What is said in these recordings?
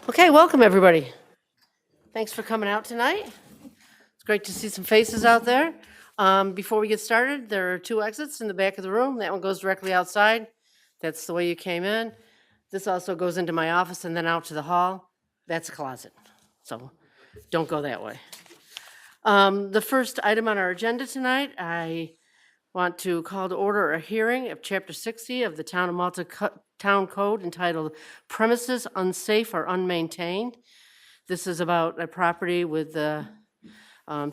Okay, welcome everybody. Thanks for coming out tonight. It's great to see some faces out there. Before we get started, there are two exits in the back of the room. That one goes directly outside. That's the way you came in. This also goes into my office and then out to the hall. That's a closet, so don't go that way. The first item on our agenda tonight, I want to call to order a hearing of Chapter 60 of the Town of Malta Town Code entitled Premises Unsafe or Unmaintained. This is about a property with the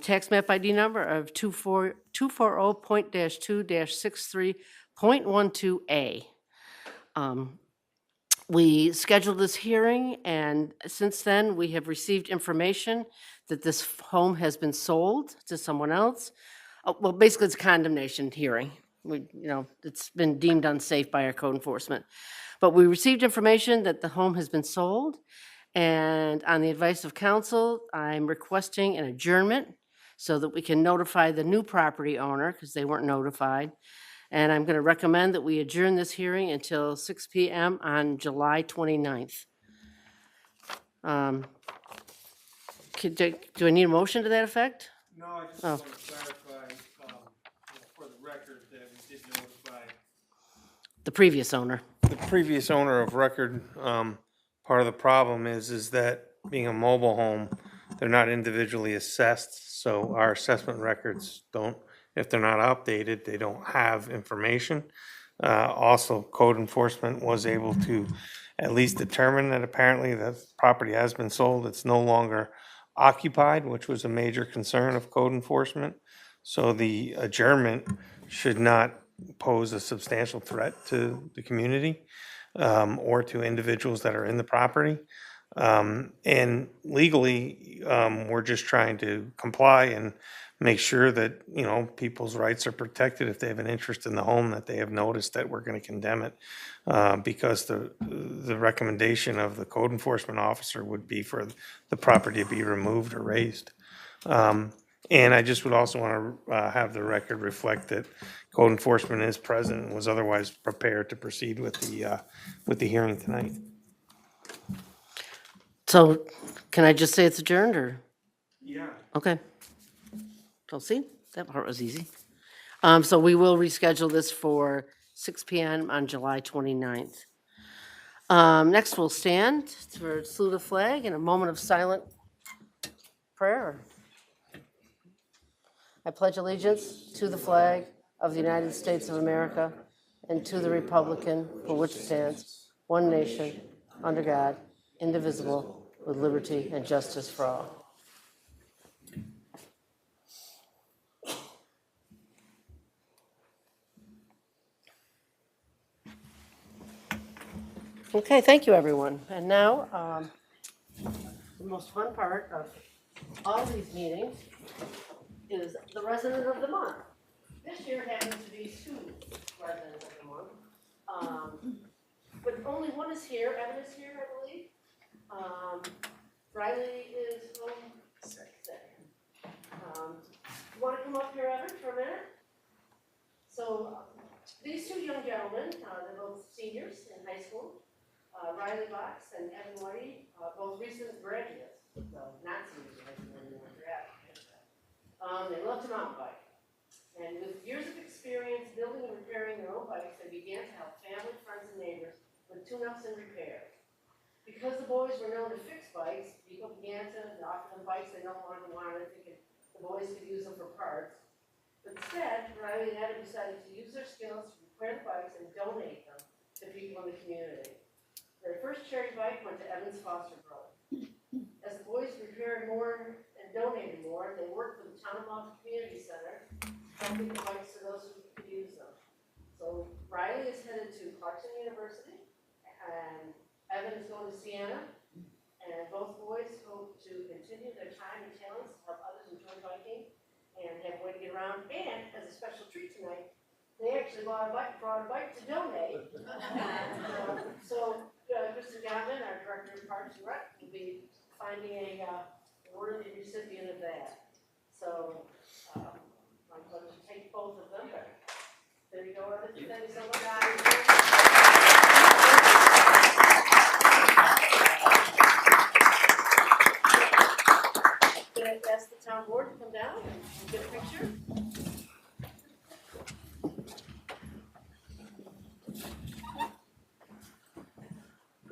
tax map ID number of 240.-2-63.12A. We scheduled this hearing, and since then, we have received information that this home has been sold to someone else. Well, basically, it's a condemnation hearing. It's been deemed unsafe by our code enforcement. But we received information that the home has been sold, and on the advice of council, I'm requesting an adjournment so that we can notify the new property owner, because they weren't notified. And I'm going to recommend that we adjourn this hearing until 6 p.m. on July 29th. Do I need a motion to that effect? No, I just want to clarify for the record that we did notify The previous owner. the previous owner of record. Part of the problem is that being a mobile home, they're not individually assessed, so our assessment records don't, if they're not updated, they don't have information. Also, code enforcement was able to at least determine that apparently the property has been sold. It's no longer occupied, which was a major concern of code enforcement. So the adjournment should not pose a substantial threat to the community or to individuals that are in the property. And legally, we're just trying to comply and make sure that, people's rights are protected if they have an interest in the home, that they have noticed that we're going to condemn it. Because the recommendation of the code enforcement officer would be for the property to be removed or raised. And I just would also want to have the record reflect that code enforcement is present and was otherwise prepared to proceed with the hearing tonight. So can I just say it's adjourned, or? Yeah. Okay. So see, that part was easy. So we will reschedule this for 6 p.m. on July 29th. Next, we'll stand for salute the flag in a moment of silent prayer. I pledge allegiance to the flag of the United States of America and to the republic for which it stands, one nation, under God, indivisible, with liberty and justice for all. Okay, thank you, everyone. And now, the most fun part of all these meetings is the resident of the month. This year happens to be two residents of the month. But only one is here. Evan is here, I believe. Riley is home sick. You want to come up here, Evan, for a minute? So these two young gentlemen, they're both seniors in high school. Riley Box and Evan Whitey, both recent graduates, so not seniors anymore. They love to mountain bike. And with years of experience building and repairing their own bikes, they began to help family, friends, and neighbors with tune-ups and repairs. Because the boys were known to fix bikes, people began to offer them bikes they no longer wanted, thinking the boys could use them for parts. But instead, Riley and Evan decided to use their skills to repair the bikes and donate them to people in the community. Their first charity bike went to Evan's foster brother. As the boys repaired more and donated more, they worked with the Town of Malta Community Center, helping the bikes to those who could use them. So Riley is headed to Clarkson University, and Evan is going to Siena, and both boys hope to continue their time and talents to help others enjoy biking and have a way to get around. And as a special treat tonight, they actually brought a bike to donate. So Mr. Gavin, our Director of Parks and Rec, will be finding a worthy recipient of that. So I'm going to take both of them. There you go, Evan. Thank you so much, guys.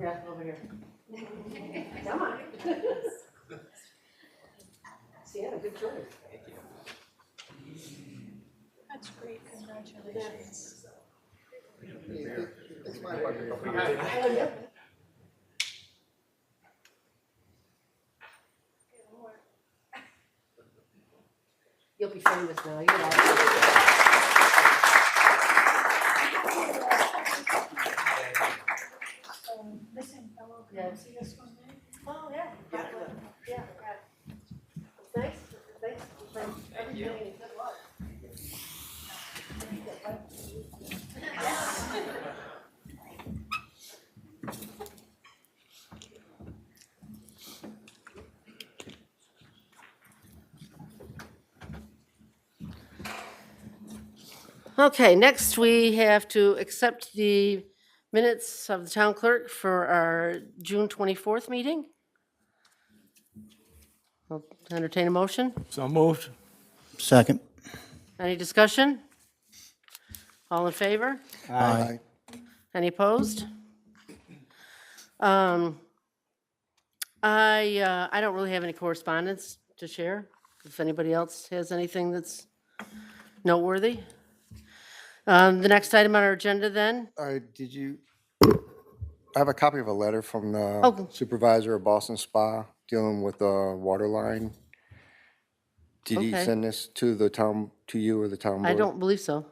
Yeah, over here. Come on. Sienna, good choice. That's great, congratulations. It's my microphone. You'll be famous now, you know. Missing fellow, can Yeah. you see this one there? Oh, yeah. Yeah, right. Thanks for everything and good luck. Okay, next we have to accept the minutes of the town clerk for our June 24th meeting. I'll entertain a motion. So moved. Second. Any discussion? All in favor? Aye. Any opposed? I don't really have any correspondence to share. If anybody else has anything that's noteworthy. The next item on our agenda then, Did you, I have a copy of a letter from the Oh. supervisor of Boston Spa dealing with the water line. Did he Okay. send this to the town, to you or the town board? I don't believe so.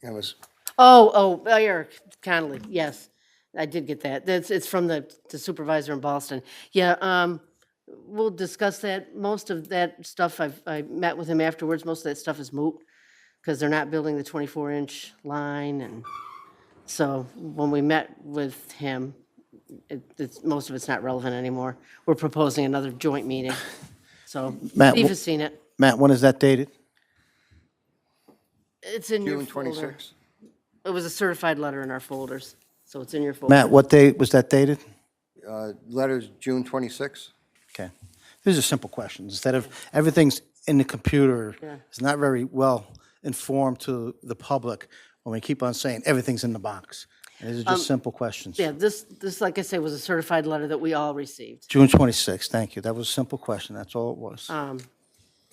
It was, Eric Connolly, yes, I did get that. It's from the supervisor in Boston. Yeah, we'll discuss that. Most of that stuff, I met with him afterwards, most of that stuff is moot, because they're not building the 24-inch line, and so when we met with him, most of it's not relevant anymore. We're proposing another joint meeting, so Matt, Steve has seen it. Matt, when is that dated? It's in your June folder. 26th. It was a certified letter in our folders, so it's in your folder. Matt, what date was that dated? Letter's June 26th. Okay. These are simple questions. Instead of everything's in the computer, Yeah. it's not very well informed to the public when we keep on saying everything's in the box. And these are just simple questions. Yeah, this, like I say, was a certified letter that we all received. June 26th, thank you. That was a simple question. That's all it was.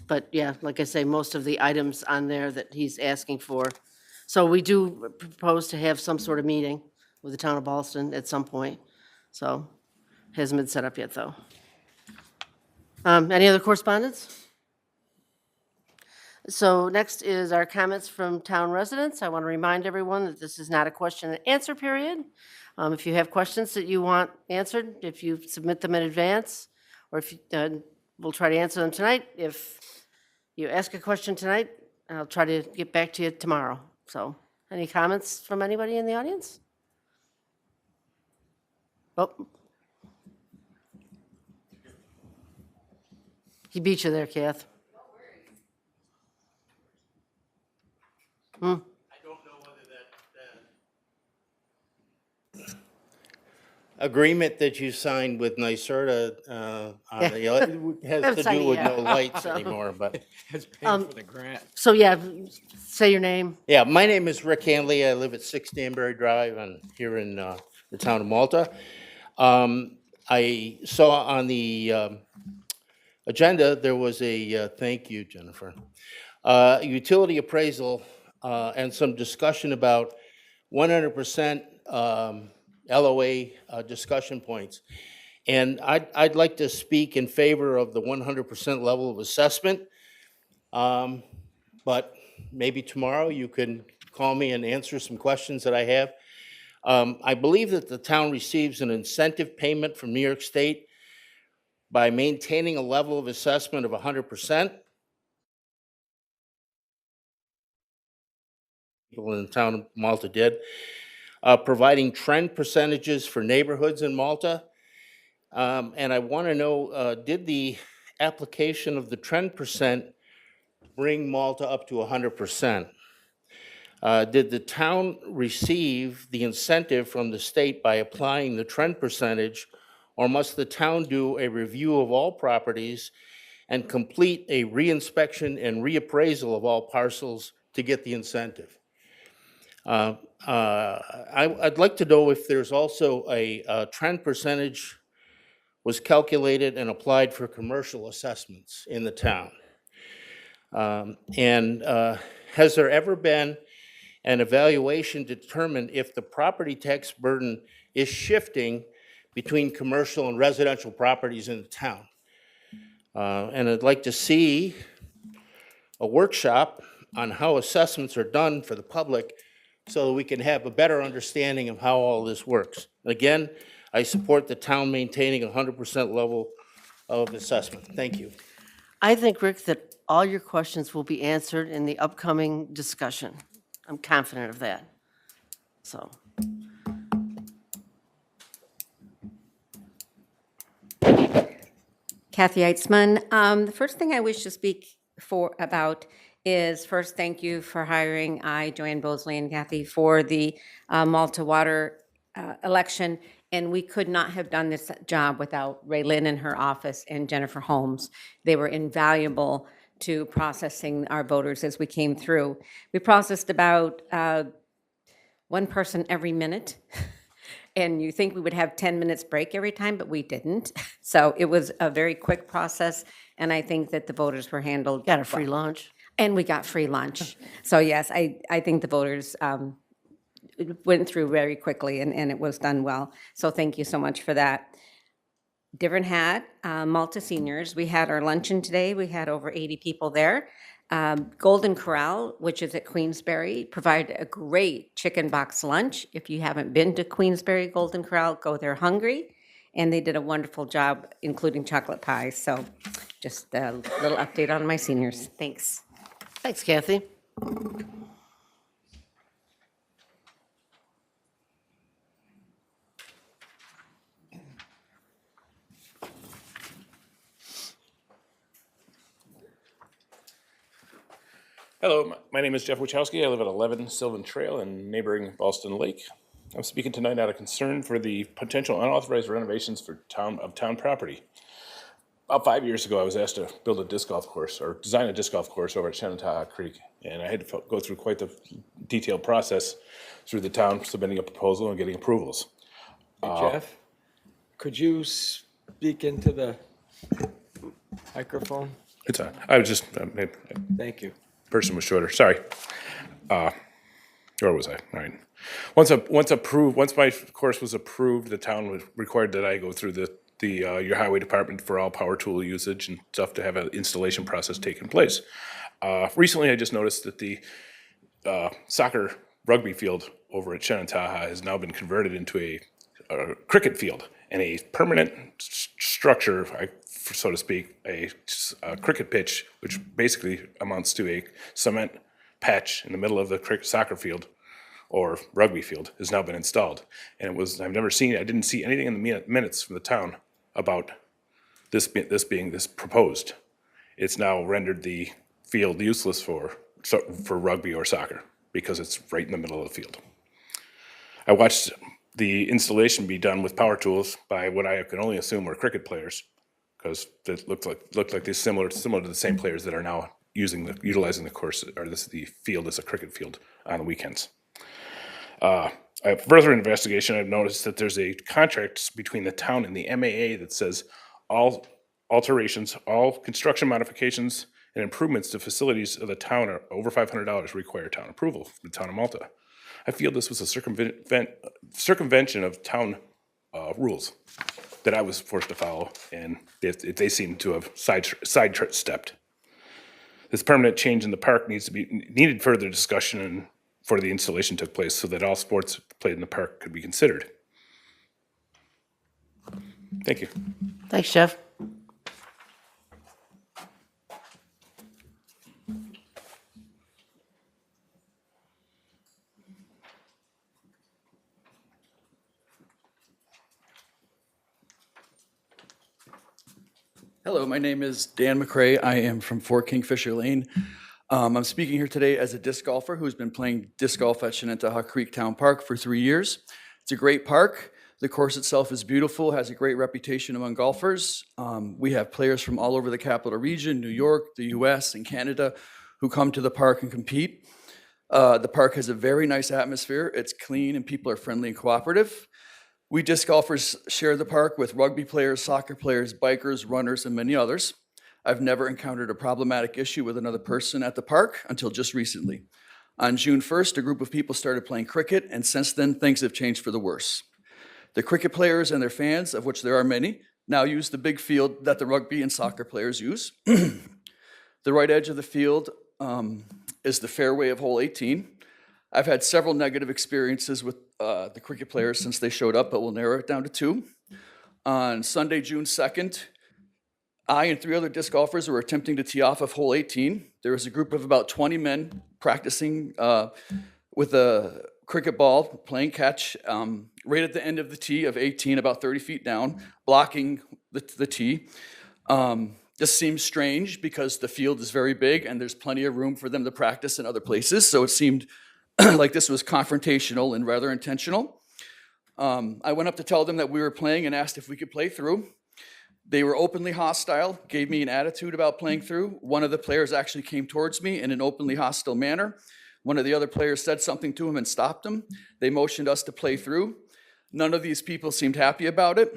But yeah, like I say, most of the items on there that he's asking for. So we do propose to have some sort of meeting with the town of Boston at some point. So, hasn't been set up yet, though. Any other correspondence? So next is our comments from town residents. I want to remind everyone that this is not a question and answer period. If you have questions that you want answered, if you submit them in advance, or if you, we'll try to answer them tonight. If you ask a question tonight, I'll try to get back to you tomorrow. So, any comments from anybody in the audience? Oh. He beat you there, Kath. I don't know whether that agreement that you signed with NYSERDA has Haven't to signed do it with yet, no lights so. anymore, but, It's paying for the grant. So yeah, say your name. yeah, my name is Rick Hanley. I live at 6 Danbury Drive and here in the town of Malta. I saw on the agenda, there was a, thank you, Jennifer, utility appraisal and some discussion about 100% LOA discussion points. And I'd like to speak in favor of the 100% level of assessment. But maybe tomorrow you can call me and answer some questions that I have. I believe that the town receives an incentive payment from New York State by maintaining a level of assessment of 100%. People in the town of Malta did, providing trend percentages for neighborhoods in Malta. And I want to know, did the application of the trend percent bring Malta up to 100%? Did the town receive the incentive from the state by applying the trend percentage, or must the town do a review of all properties and complete a reinspection and reappraisal of all parcels to get the incentive? I'd like to know if there's also a trend percentage was calculated and applied for commercial assessments in the town. And has there ever been an evaluation to determine if the property tax burden is shifting between commercial and residential properties in the town? And I'd like to see a workshop on how assessments are done for the public so that we can have a better understanding of how all this works. Again, I support the town maintaining 100% level of assessment. Thank you. I think, Rick, that all your questions will be answered in the upcoming discussion. I'm confident of that. So, Kathy Eitzman. The first thing I wish to speak about is first, thank you for hiring Joanne Bosley and Kathy for the Malta Water election. And we could not have done this job without Ray Lynn in her office and Jennifer Holmes. They were invaluable to processing our voters as we came through. We processed about one person every minute. And you think we would have 10 minutes break every time, but we didn't. So it was a very quick process, and I think that the voters were handled. got a free lunch. And we got free lunch. So yes, I think the voters went through very quickly, and it was done well. So thank you so much for that. Different hat, Malta Seniors. We had our luncheon today. We had over 80 people there. Golden Corral, which is at Queensberry, provided a great chicken box lunch. If you haven't been to Queensberry Golden Corral, go there hungry. And they did a wonderful job, including chocolate pies. So just a little update on my seniors. Thanks. Thanks, Kathy. Hello, my name is Jeff Wachowski. I live at 11 Sylvan Trail in neighboring Ballston Lake. I'm speaking tonight out of concern for the potential unauthorized renovations for town property. About 5 years ago, I was asked to build a disc golf course or design a disc golf course over at Shenandoah Creek, and I had to go through quite the detailed process through the town, submitting a proposal and getting approvals. Jeff, could you speak into the microphone? It's on. I was just Thank you. person was shorter. Sorry. Where was I? All right. Once my course was approved, the town was required that I go through your highway department for all power tool usage and stuff to have an installation process taking place. Recently, I just noticed that the soccer rugby field over at Shenandoah has now been converted into a cricket field and a permanent structure, so to speak, a cricket pitch, which basically amounts to a cement patch in the middle of the soccer field or rugby field, has now been installed. And I didn't see anything in the minutes from the town about this being proposed. It's now rendered the field useless for rugby or soccer because it's right in the middle of the field. I watched the installation be done with power tools by what I can only assume were cricket players, because it looked like they're similar to the same players that are now utilizing the course or the field as a cricket field on the weekends. Further investigation, I've noticed that there's a contract between the town and the MAA that says all alterations, all construction modifications and improvements to facilities of the town are over $500 require town approval from the town of Malta. I feel this was a circumvention of town rules that I was forced to follow, and they seem to have sidestepped. This permanent change in the park needed further discussion before the installation took place so that all sports played in the park could be considered. Thank you. Thanks, Jeff. Hello, my name is Dan McCrae. I am from 4 Kingfisher Lane. I'm speaking here today as a disc golfer who's been playing disc golf at Shenandoah Creek Town Park for 3 years. It's a great park. The course itself is beautiful, has a great reputation among golfers. We have players from all over the capital region, New York, the US, and Canada, who come to the park and compete. The park has a very nice atmosphere. It's clean and people are friendly and cooperative. We disc golfers share the park with rugby players, soccer players, bikers, runners, and many others. I've never encountered a problematic issue with another person at the park until just recently. On June 1st, a group of people started playing cricket, and since then, things have changed for the worse. The cricket players and their fans, of which there are many, now use the big field that the rugby and soccer players use. The right edge of the field is the fairway of hole 18. I've had several negative experiences with the cricket players since they showed up, but we'll narrow it down to 2. On Sunday, June 2nd, I and 3 other disc golfers were attempting to tee off of hole 18. There was a group of about 20 men practicing with a cricket ball, playing catch, right at the end of the tee of 18, about 30 feet down, blocking the tee. This seems strange because the field is very big and there's plenty of room for them to practice in other places, so it seemed like this was confrontational and rather intentional. I went up to tell them that we were playing and asked if we could play through. They were openly hostile, gave me an attitude about playing through. One of the players actually came towards me in an openly hostile manner. One of the other players said something to him and stopped him. They motioned us to play through. None of these people seemed happy about it.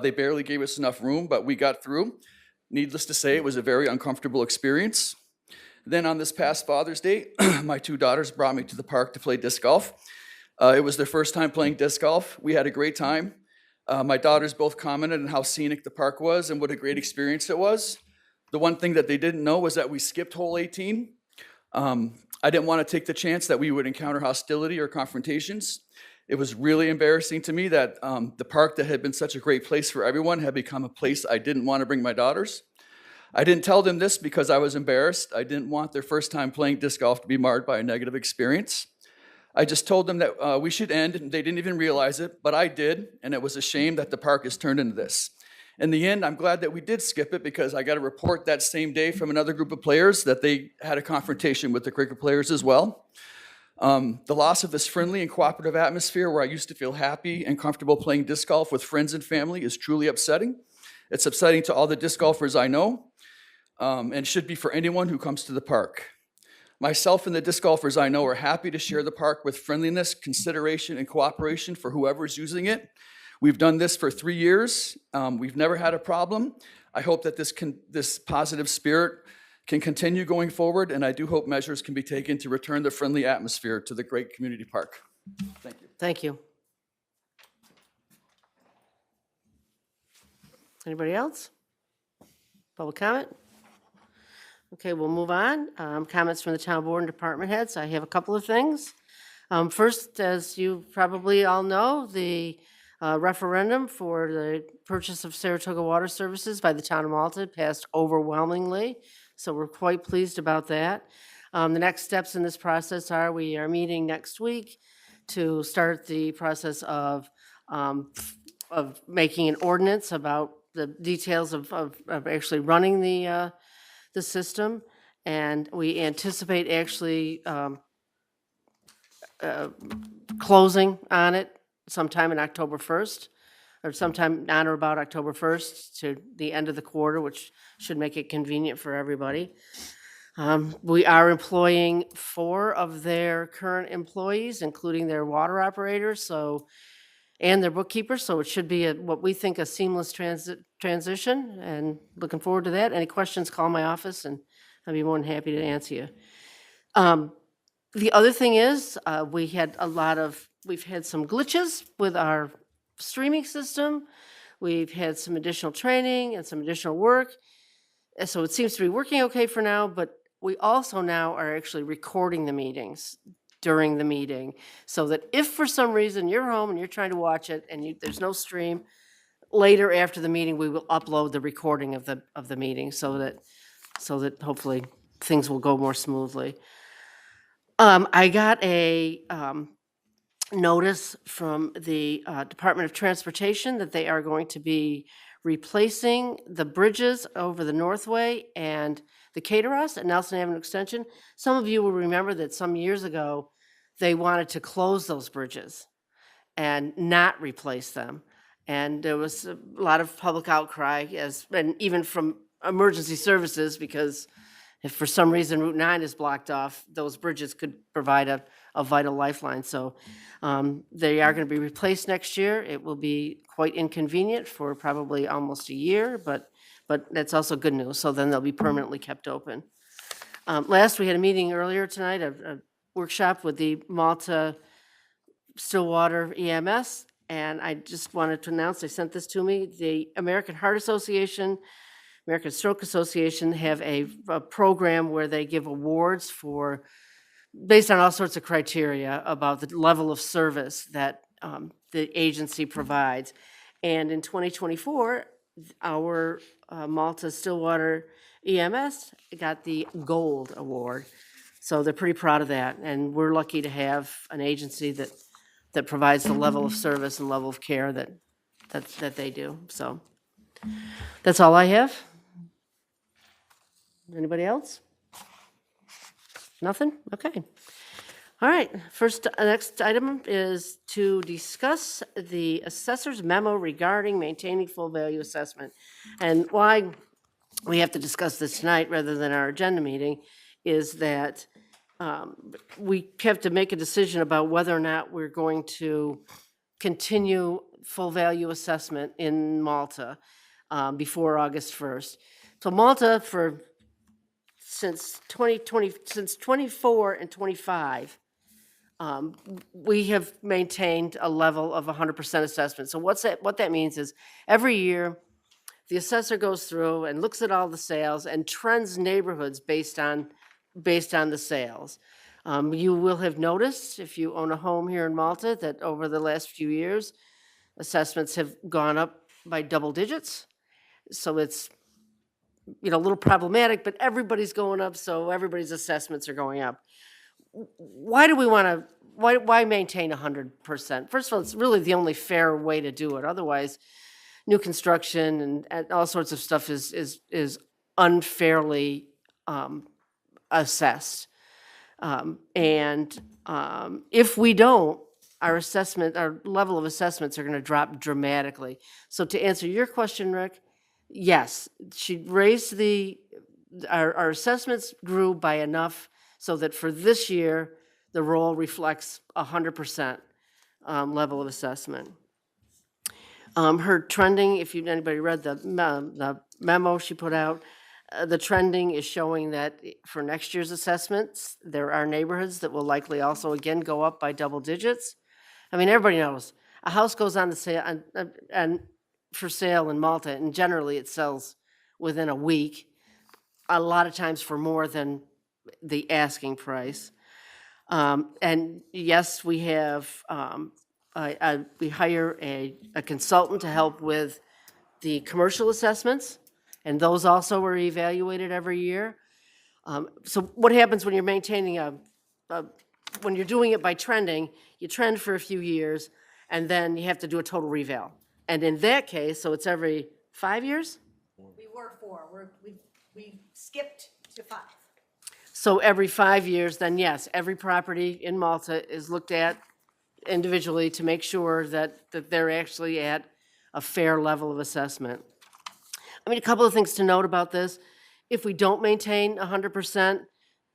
They barely gave us enough room, but we got through. Needless to say, it was a very uncomfortable experience. Then on this past Father's Day, my 2 daughters brought me to the park to play disc golf. It was their first time playing disc golf. We had a great time. My daughters both commented on how scenic the park was and what a great experience it was. The one thing that they didn't know was that we skipped hole 18. I didn't want to take the chance that we would encounter hostility or confrontations. It was really embarrassing to me that the park that had been such a great place for everyone had become a place I didn't want to bring my daughters. I didn't tell them this because I was embarrassed. I didn't want their first time playing disc golf to be marred by a negative experience. I just told them that we should end, and they didn't even realize it, but I did, and it was a shame that the park has turned into this. In the end, I'm glad that we did skip it because I got a report that same day from another group of players that they had a confrontation with the cricket players as well. The loss of this friendly and cooperative atmosphere where I used to feel happy and comfortable playing disc golf with friends and family is truly upsetting. It's upsetting to all the disc golfers I know, and should be for anyone who comes to the park. Myself and the disc golfers I know are happy to share the park with friendliness, consideration, and cooperation for whoever's using it. We've done this for 3 years. We've never had a problem. I hope that this positive spirit can continue going forward, and I do hope measures can be taken to return the friendly atmosphere to the great community park. Thank you. Thank you. Anybody else? Public comment? Okay, we'll move on. Comments from the town board and department heads. I have a couple of things. First, as you probably all know, the referendum for the purchase of Saratoga Water Services by the town of Malta passed overwhelmingly, so we're quite pleased about that. The next steps in this process are we are meeting next week to start the process of making an ordinance about the details of actually running the system, and we anticipate actually closing on it sometime in October 1st, or sometime on or about October 1st to the end of the quarter, which should make it convenient for everybody. We are employing 4 of their current employees, including their water operators, and their bookkeepers, so it should be what we think a seamless transition, and looking forward to that. Any questions, call my office, and I'd be more than happy to answer you. The other thing is, we've had some glitches with our streaming system. We've had some additional training and some additional work. So it seems to be working okay for now, but we also now are actually recording the meetings during the meeting, so that if for some reason you're home and you're trying to watch it and there's no stream, later after the meeting, we will upload the recording of the meeting so that hopefully things will go more smoothly. I got a notice from the Department of Transportation that they are going to be replacing the bridges over the Northway and the Cateros at Nelson Avenue Extension. Some of you will remember that some years ago, they wanted to close those bridges and not replace them. And there was a lot of public outcry, and even from emergency services, because if for some reason Route 9 is blocked off, those bridges could provide a vital lifeline. So they are going to be replaced next year. It will be quite inconvenient for probably almost a year, but that's also good news. So then they'll be permanently kept open. Last, we had a meeting earlier tonight, a workshop with the Malta Stillwater EMS, and I just wanted to announce, they sent this to me, the American Heart Association, American Stroke Association have a program where they give awards for, based on all sorts of criteria about the level of service that the agency provides. And in 2024, our Malta Stillwater EMS got the Gold Award. So they're pretty proud of that, and we're lucky to have an agency that provides the level of service and level of care that they do. So that's all I have. Anybody else? Nothing? Okay. All right, next item is to discuss the assessor's memo regarding maintaining full value assessment. And why we have to discuss this tonight rather than our agenda meeting is that we have to make a decision about whether or not we're going to continue full value assessment in Malta before August 1st. So Malta, since 24 and 25, we have maintained a level of 100% assessment. So what that means is every year, the assessor goes through and looks at all the sales and trends neighborhoods based on the sales. You will have noticed, if you own a home here in Malta, that over the last few years, assessments have gone up by double digits. So it's, a little problematic, but everybody's going up, so everybody's assessments are going up. Why do we want to, why maintain 100%? First of all, it's really the only fair way to do it. Otherwise, new construction and all sorts of stuff is unfairly assessed. If we don't, our level of assessments are going to drop dramatically. So to answer your question, Rick, yes, she raised our assessments grew by enough so that for this year, the roll reflects 100% level of assessment. Her trending, if anybody read the memo she put out, the trending is showing that for next year's assessments, there are neighborhoods that will likely also again go up by double digits. I mean, everybody knows a house goes on the sale and for sale in Malta, and generally it sells within a week, a lot of times for more than the asking price. And yes, we have we hire a consultant to help with the commercial assessments, and those also are evaluated every year. So what happens when you're maintaining when you're doing it by trending, you trend for a few years, and then you have to do a total reval. And in that case, so it's every 5 years? We were 4, we skipped to 5. So every 5 years, then yes, every property in Malta is looked at individually to make sure that they're actually at a fair level of assessment. I mean, a couple of things to note about this. If we don't maintain 100%,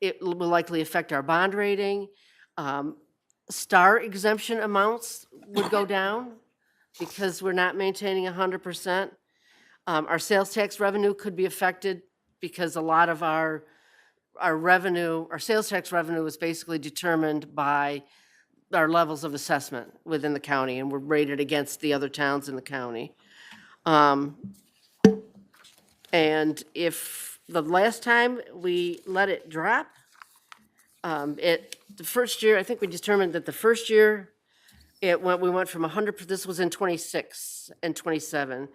it will likely affect our bond rating. Star exemption amounts would go down because we're not maintaining 100%. Our sales tax revenue could be affected because a lot of our revenue, our sales tax revenue is basically determined by our levels of assessment within the county, and we're rated against the other towns in the county. And if the last time we let it drop, the first year, I think we determined that the first year, we went from 100, this was in 26 and 27.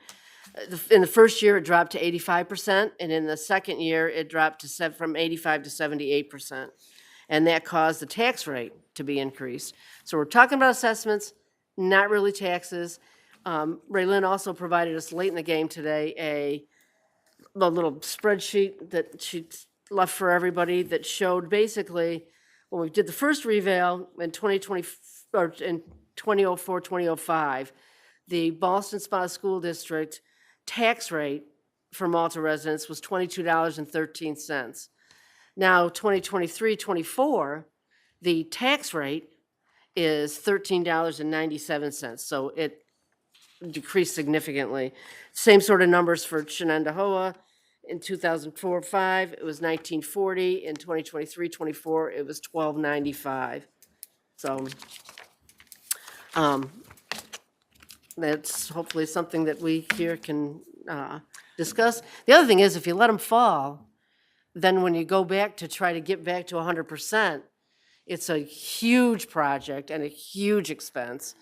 In the first year, it dropped to 85%, and in the second year, it dropped from 85 to 78%. And that caused the tax rate to be increased. So we're talking about assessments, not really taxes. Raylyn also provided us late in the game today a little spreadsheet that she left for everybody that showed basically when we did the first reval in 2020 or in 2004, 2005, the Ballston Spa School District tax rate for Malta residents was $22.13. Now, 2023-24, the tax rate is $13.97, so it decreased significantly. Same sort of numbers for Shenandoah. In 2004-5, it was 1940. In 2023-24, it was 1295. So that's hopefully something that we here can discuss. The other thing is, if you let them fall, then when you go back to try to get back to 100%, it's a huge project and a huge expense.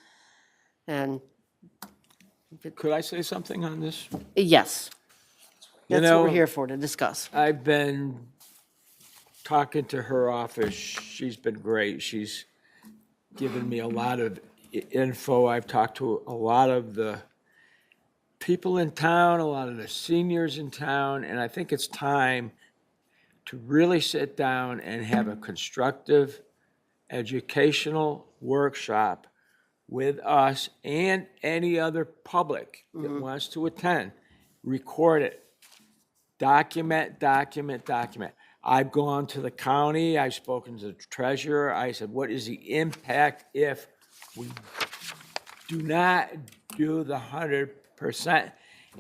And Could I say something on this? yes, You that's what we're know, here for, to discuss. I've been talking to her office. She's been great. She's given me a lot of info. I've talked to a lot of the people in town, a lot of the seniors in town, and I think it's time to really sit down and have a constructive educational workshop with us and any other public that wants to attend. Record it. Document. I've gone to the county, I've spoken to the treasurer, I said, what is the impact if we do not do the 100%?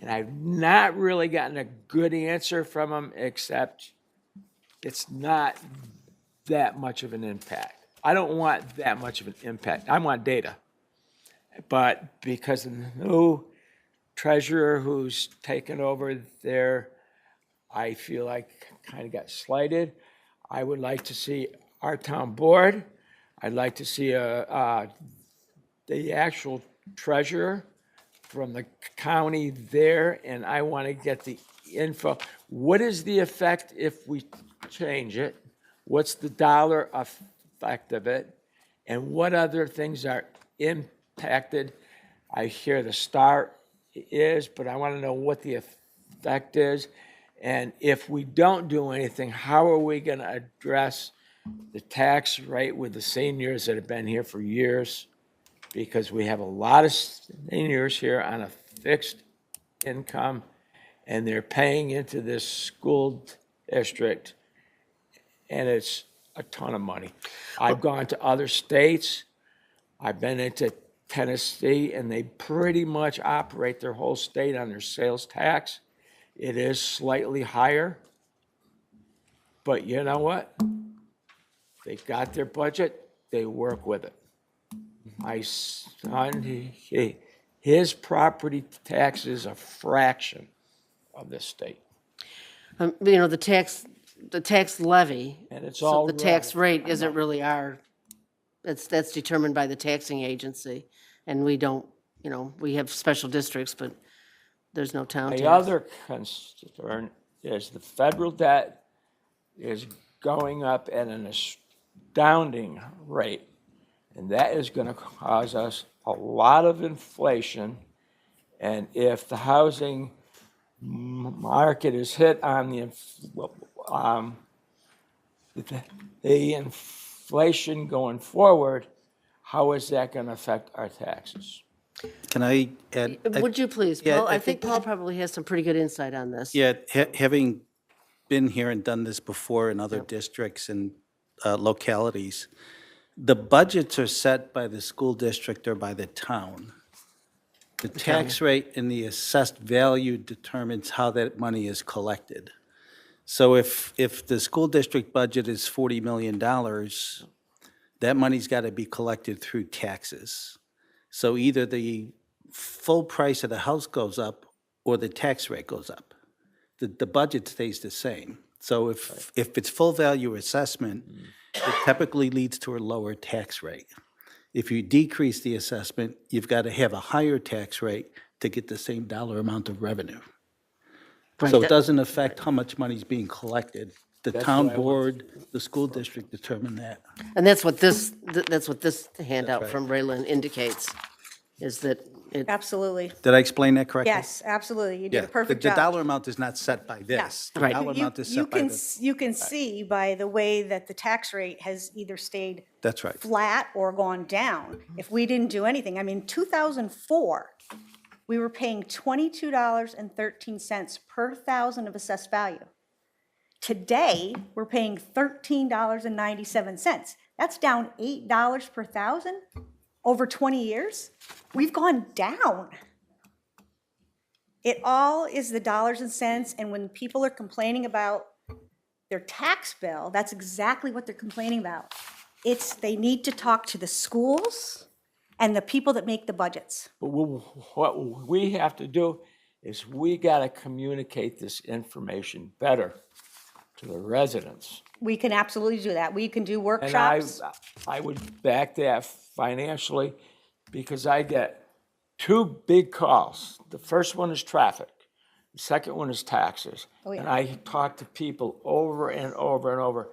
And I've not really gotten a good answer from them, except it's not that much of an impact. I don't want that much of an impact. I want data. But because of the new treasurer who's taken over there, I feel like kind of got slighted. I would like to see our town board. I'd like to see the actual treasurer from the county there, and I want to get the info. What is the effect if we change it? What's the dollar effect of it? And what other things are impacted? I hear the start is, but I want to know what the effect is. And if we don't do anything, how are we going to address the tax rate with the seniors that have been here for years? Because we have a lot of seniors here on a fixed income, and they're paying into this school district, and it's a ton of money. I've gone to other states. I've been into Tennessee, and they pretty much operate their whole state on their sales tax. It is slightly higher, but you know what? They got their budget, they work with it. My son, his property tax is a fraction of this state. You know, the tax levy. And it's so all the tax right. rate isn't really that's determined by the taxing agency. And we don't, you know, we have special districts, but there's no town tax. The other concern is the federal debt is going up at an astounding rate. And that is going to cause us a lot of inflation. And if the housing market is hit on the inflation going forward, how is that going to affect our taxes? Can I add? Would you please, yeah, Paul? I I think think- Paul probably has some pretty good insight on this. Yeah, having been here and done this before in other districts and localities, the budgets are set by the school district or by the town. The tax rate and the assessed value determines how that money is collected. So if the school district budget is $40 million, that money's got to be collected through taxes. So either the full price of the house goes up or the tax rate goes up. The budget stays the same. So if it's full value assessment, it typically leads to a lower tax rate. If you decrease the assessment, you've got to have a higher tax rate to get the same dollar amount of revenue. So it doesn't affect how much money's being collected. The town board, the school district determine that. And that's what this handout from Raylan indicates, is that it, Absolutely. Did I explain that correctly? Yes, absolutely. You did Yeah, a perfect the job. dollar amount is not set by this. The Right. dollar amount is set by the, You can see by the way that the tax rate has either stayed that's right. flat or gone down. If we didn't do anything, I mean, 2004, we were paying $22.13 per thousand of assessed value. Today, we're paying $13.97. That's down $8 per thousand over 20 years. We've gone down. It all is the dollars and cents, and when people are complaining about their tax bill, that's exactly what they're complaining about. They need to talk to the schools and the people that make the budgets. But what we have to do is we gotta communicate this information better to the residents. We can absolutely do that. We can do And workshops. I would back that financially, because I get two big calls. The first one is traffic, the second one is taxes. Oh, yeah. And I talk to people over and over and over.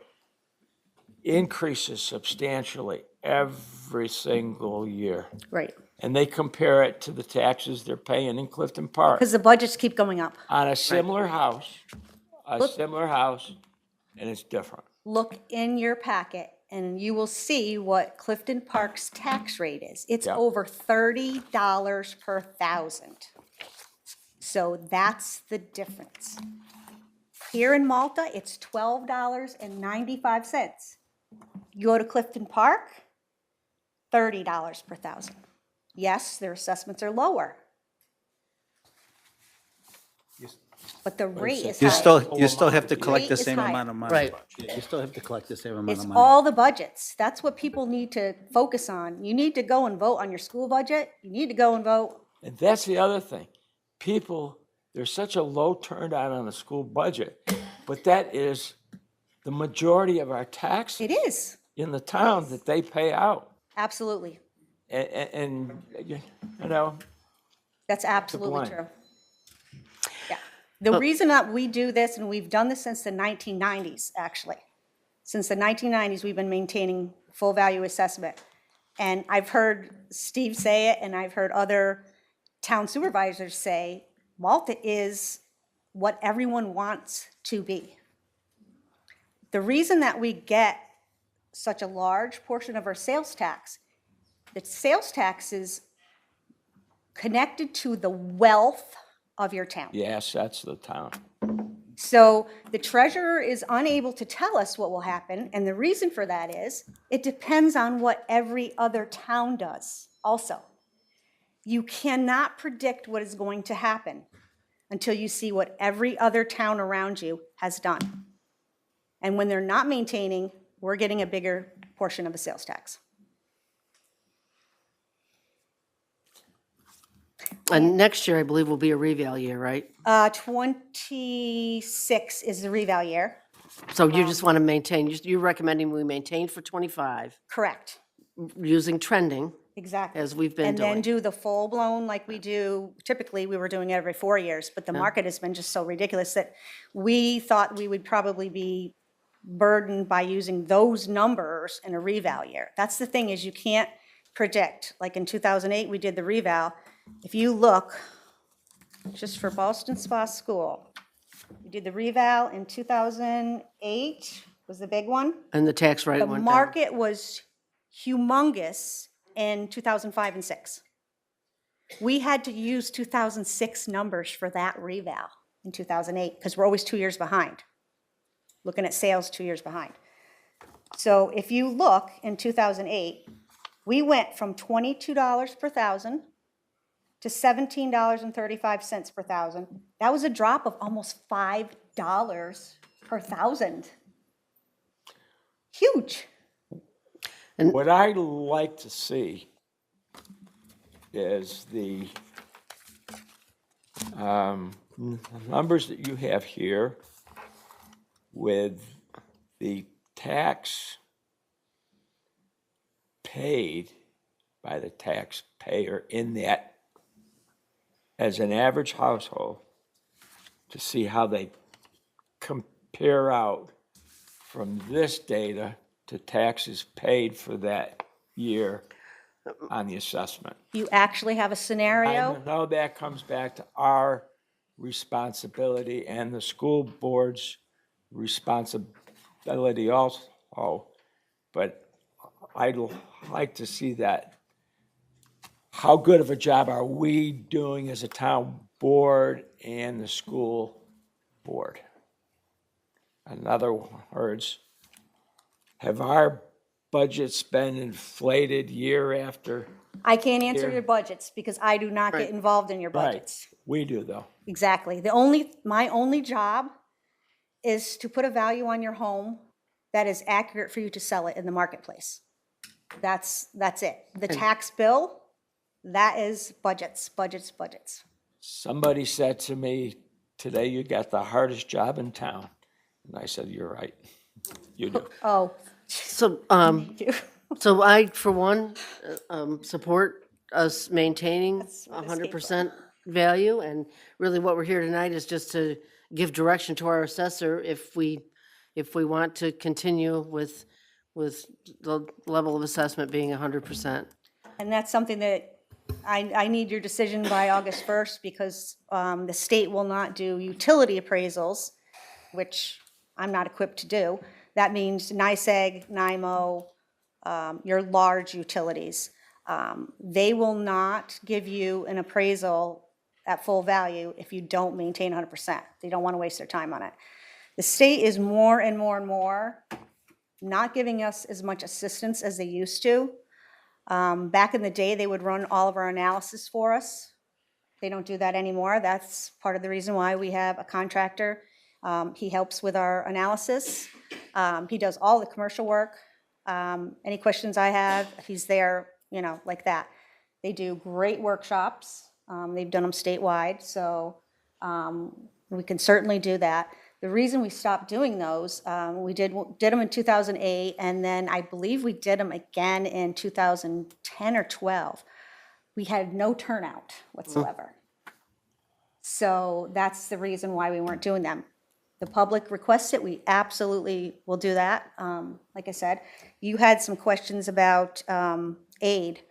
Increases substantially every single year. Right, And they compare it to the taxes they're paying in Clifton Park. because the budgets keep going up. On a similar house, and it's different. Look in your packet and you will see what Clifton Park's tax rate is. It's Yeah. over $30 per thousand. So that's the difference. Here in Malta, it's $12.95. You go to Clifton Park, $30 per thousand. Yes, their assessments are lower. But the rate is You higher. still have to collect the Rate is same higher. amount of money. Right. You still have to collect the same amount It's of money. all the budgets. That's what people need to focus on. You need to go and vote on your school budget. You need to go and vote. And that's the other thing. People, there's such a low turnout on the school budget, but that is the majority of our taxes It is, in the town that they pay out. absolutely. And you know, That's absolutely blame. true. Yeah. The reason that we do this, and we've done this since the 1990s, actually. Since the 1990s, we've been maintaining full value assessment. And I've heard Steve say it, and I've heard other town supervisors say, Malta is what everyone wants to be. The reason that we get such a large portion of our sales tax, the sales tax is connected to the wealth of your town. yes, that's the town. So the treasurer is unable to tell us what will happen, and the reason for that is, it depends on what every other town does also. You cannot predict what is going to happen until you see what every other town around you has done. And when they're not maintaining, we're getting a bigger portion of the sales tax. And next year, I believe, will be a reval year, right? 26 is the reval year. So you just want to maintain, you're recommending we maintain for 25, Correct, using trending, exactly. as we've been And then doing. do the full-blown like we do, typically, we were doing it every 4 years, but the market has been just so ridiculous that we thought we would probably be burdened by using those numbers in a reval year. That's the thing, is you can't predict. Like in 2008, we did the reval. If you look, just for Boston Spa School, we did the reval in 2008, was the big one. And the tax rate The went down. market was humongous in 2005 and 6. We had to use 2006 numbers for that reval in 2008 because we're always 2 years behind. Looking at sales 2 years behind. So if you look in 2008, we went from $22 per thousand to $17.35 per thousand. That was a drop of almost $5 per thousand. Huge. What I'd like to see is the numbers that you have here with the tax paid by the taxpayer in that as an average household, to see how they compare out from this data to taxes paid for that year on the assessment. You actually have a scenario. I know that comes back to our responsibility and the school board's responsibility also, but I'd like to see that. How good of a job are we doing as a town board and the school board? In other words, have our budgets been inflated year after? I can't answer Here. your budgets because I do not get involved in your budgets. We do, though. Exactly. My only job is to put a value on your home that is accurate for you to sell it in the marketplace. That's it. The tax bill, that is budgets, budgets, budgets. Somebody said to me today, you got the hardest job in town. And I said, you're right. You do. Oh, So, thank you. so I, for one, support us maintaining That's where this came 100% value. And really what we're here tonight is just to give direction to our assessor if we want to continue with the level of assessment being 100%. And that's something that I need your decision by August 1st because the state will not do utility appraisals, which I'm not equipped to do. That means NYSEG, NIMO, your large utilities. They will not give you an appraisal at full value if you don't maintain 100%. They don't want to waste their time on it. The state is more and more and more not giving us as much assistance as they used to. Back in the day, they would run all of our analysis for us. They don't do that anymore. That's part of the reason why we have a contractor. He helps with our analysis. He does all the commercial work. Any questions I have, he's there, like that. They do great workshops. They've done them statewide, so we can certainly do that. The reason we stopped doing those, we did them in 2008, and then I believe we did them again in 2010 or 12. We had no turnout whatsoever. So that's the reason why we weren't doing them. The public requests it, we absolutely will do that. Like I said, you had some questions about aid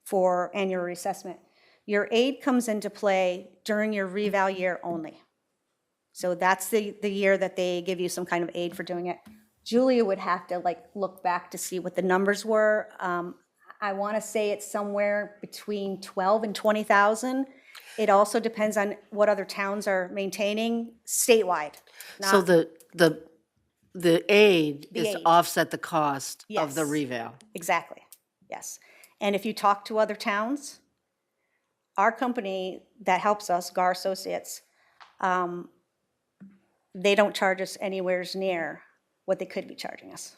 for annual reassessment. Your aid comes into play during your reval year only. So that's the year that they give you some kind of aid for doing it. Julia would have to look back to see what the numbers were. I want to say it's somewhere between 12 and 20,000. It also depends on what other towns are maintaining statewide. So the aid The is aid. to offset the cost of the Yes. reval. Exactly, yes. And if you talk to other towns, our company that helps us, GAR Associates, they don't charge us anywhere near what they could be charging us.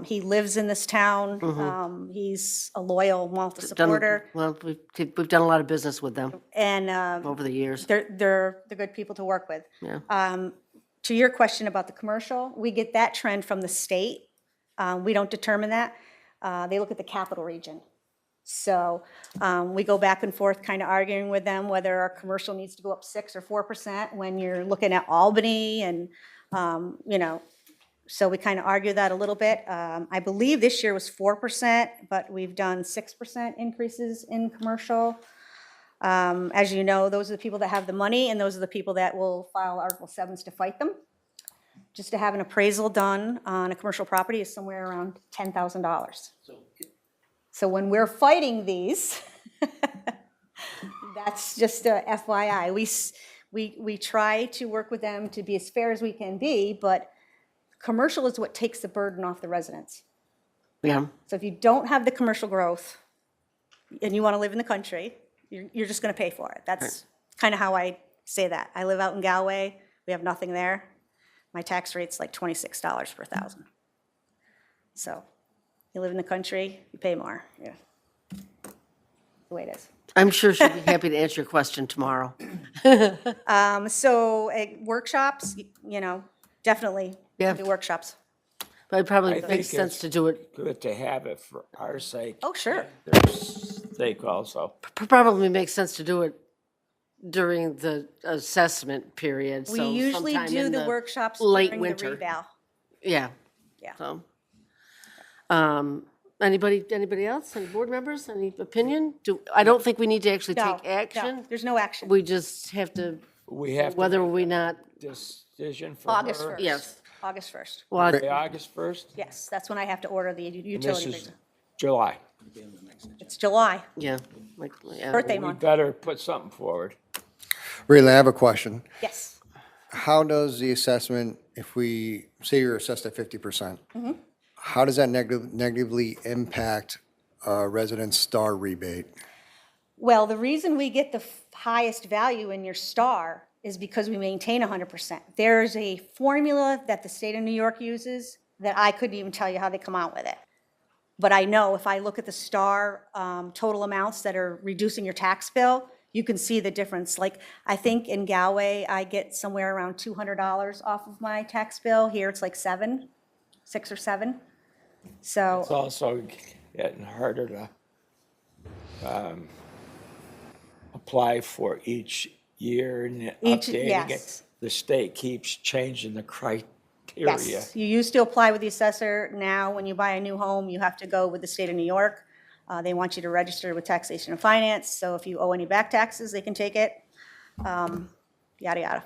He lives in this town. He's a loyal Malta supporter, Well, we've done a lot of business with them and over the years. they're good people to work with. Yeah. To your question about the commercial, we get that trend from the state. We don't determine that. They look at the capital region. So we go back and forth kind of arguing with them whether our commercial needs to go up 6 or 4% when you're looking at Albany and, so we kind of argue that a little bit. I believe this year was 4%, but we've done 6% increases in commercial. As you know, those are the people that have the money and those are the people that will file Article 7s to fight them. Just to have an appraisal done on a commercial property is somewhere around $10,000. So when we're fighting these, that's just a FYI. We try to work with them to be as fair as we can be, but commercial is what takes the burden off the residents. Yeah. So if you don't have the commercial growth and you want to live in the country, you're just going to pay for it. That's kind of how I say that. I live out in Galway. We have nothing there. My tax rate's like $26 per thousand. So you live in the country, you pay more. Yeah. The way it is. I'm sure she'll be happy to answer your question tomorrow. So workshops, definitely Yeah. do workshops. But it probably I think makes sense it's to do it, Good to have it for our sake, Oh, sure. their sake also. probably makes sense to do it during the assessment period. We so usually sometime do in the workshops late during winter. the reval. Yeah. Yeah. So, anybody else? Any board members? Any opinion? I don't think we need to actually No, take action. there's no action. We just have to, We have to whether make we not, decision for August her. 1st. yes. August 1st. Well, By August 1st? Yes, that's when I have to order the And this utility is appraisal. July. It's July, yeah. Yeah. birthday We month. better put something forward. Raylan, I have a question. Yes. how does the assessment, if we, say you're assessed at 50%, how does that negatively impact a resident's star rebate? Well, the reason we get the highest value in your star is because we maintain 100%. There's a formula that the state of New York uses that I couldn't even tell you how they come out with it. But I know if I look at the star total amounts that are reducing your tax bill, you can see the difference. Like, I think in Galway, I get somewhere around $200 off of my tax bill. Here, it's like 6 or 7. So. It's also getting harder to apply for each year and updating yes. it. The state keeps changing the criteria. Yes, you used to apply with the assessor. Now, when you buy a new home, you have to go with the state of New York. They want you to register with Taxation and Finance, so if you owe any back taxes, they can take it. Yada, yada.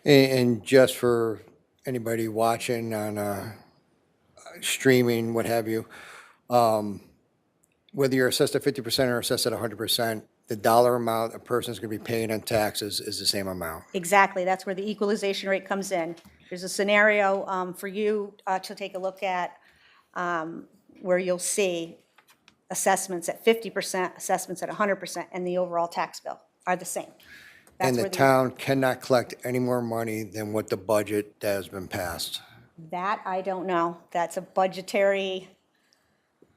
And just for anybody watching on streaming, what have you, whether you're assessed at 50% or assessed at 100%, the dollar amount a person's going to be paying on taxes is the same amount. Exactly, that's where the equalization rate comes in. There's a scenario for you to take a look at where you'll see assessments at 50%, assessments at 100%, and the overall tax bill are the same. That's And the where town cannot collect any more money than what the budget that has been passed. That I don't know. That's a budgetary,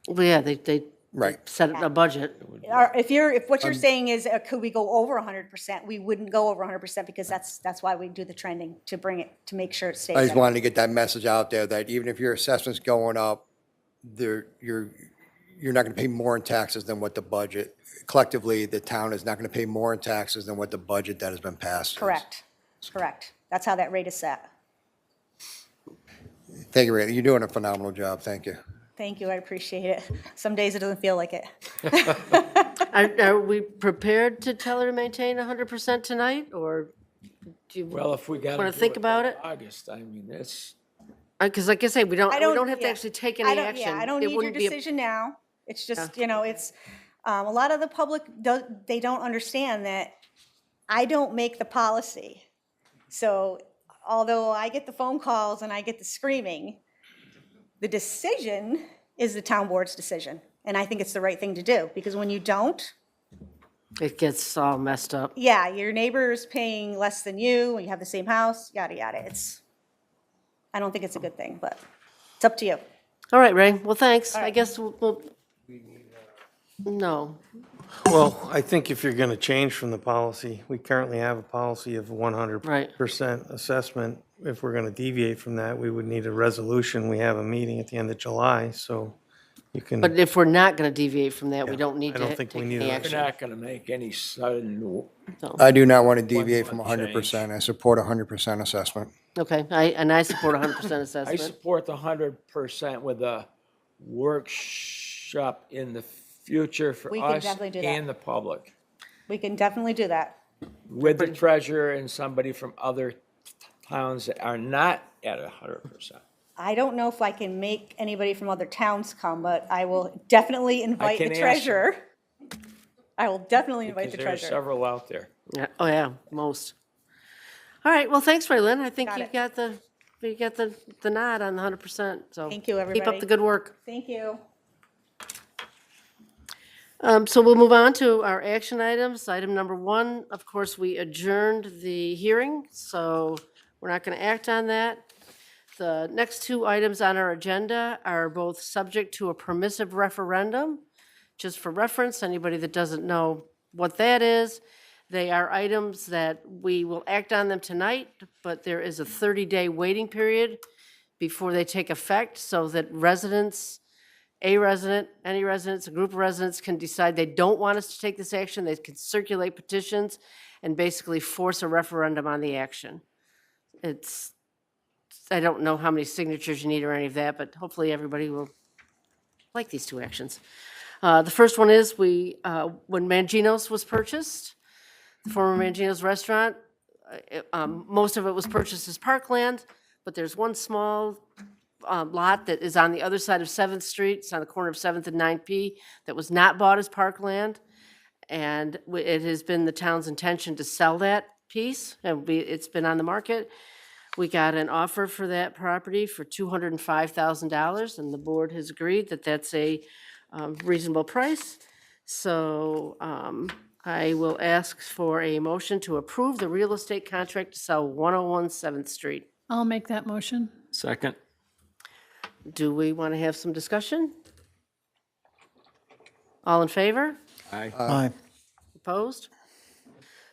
Well, yeah, they Right. set a budget. or if what you're saying is, could we go over 100%? We wouldn't go over 100% because that's why we do the trending, to bring it, to make sure it stays. I just at- wanted to get that message out there that even if your assessment's going up, you're not going to pay more in taxes than what the budget, collectively, the town is not going to pay more in taxes than what the budget that has been passed is. Correct, correct. That's how that rate is set. Thank you, Ray. You're doing a phenomenal job. Thank you. Thank you, I appreciate it. Some days it doesn't feel like it. Are we prepared to tell her to maintain 100% tonight, or do you? Well, if we got Wanna to think about it? August, I mean, it's, Because like I say, we don't have to yeah. actually take any action. Yeah, I don't It need your wouldn't be a- decision now. It's just, it's, a lot of the public, they don't understand that I don't make the policy. So although I get the phone calls and I get the screaming, the decision is the town board's decision. And I think it's the right thing to do, because when you don't, It gets all messed up. yeah, your neighbor is paying less than you, and you have the same house, yada, yada. I don't think it's a good thing, but it's up to you. All right, Ray, well, thanks. I right. guess we'll, no. Well, I think if you're going to change from the policy, we currently have a policy of 100% assessment. If we're going to deviate from that, we would need a resolution. We have a meeting at the end of July, so you can. But if we're not going to deviate from that, we don't need I to don't think we take need any a- we're action. not going to make any sudden, I do not want to deviate from month 100%. I support 100% assessment. Okay, I support 100% I assessment. support the 100% with a workshop in the future for We can us definitely do that. and the public. We can definitely do that. With the treasurer and somebody from other towns that are not at 100%. I don't know if I can make anybody from other towns come, but I will definitely invite the can ask treasurer. I will definitely invite Because the there are treasurer. several out there. Yeah, oh, yeah, most. All right, well, thanks, Raylene. I think Got you it. got the nod on the 100%, so. Thank you, Keep everybody. up the good work. Thank you. So we'll move on to our action items. Item number 1, of course, we adjourned the hearing, so we're not going to act on that. The next 2 items on our agenda are both subject to a permissive referendum. Just for reference, anybody that doesn't know what that is, they are items that we will act on them tonight, but there is a 30-day waiting period before they take effect, so that residents, a resident, any residents, a group of residents can decide they don't want us to take this action. They can circulate petitions and basically force a referendum on the action. I don't know how many signatures you need or any of that, but hopefully everybody will like these 2 actions. The first one is when Mangino's was purchased, the former Mangino's restaurant, most of it was purchased as parkland, but there's one small lot that is on the other side of 7th Street, it's on the corner of 7th and 9P, that was not bought as parkland. And it has been the town's intention to sell that piece, and it's been on the market. We got an offer for that property for $205,000, and the board has agreed that that's a reasonable price. So I will ask for a motion to approve the real estate contract to sell 101 7th Street. I'll make that motion. Second. Do we want to have some discussion? All in favor? Aye. Opposed?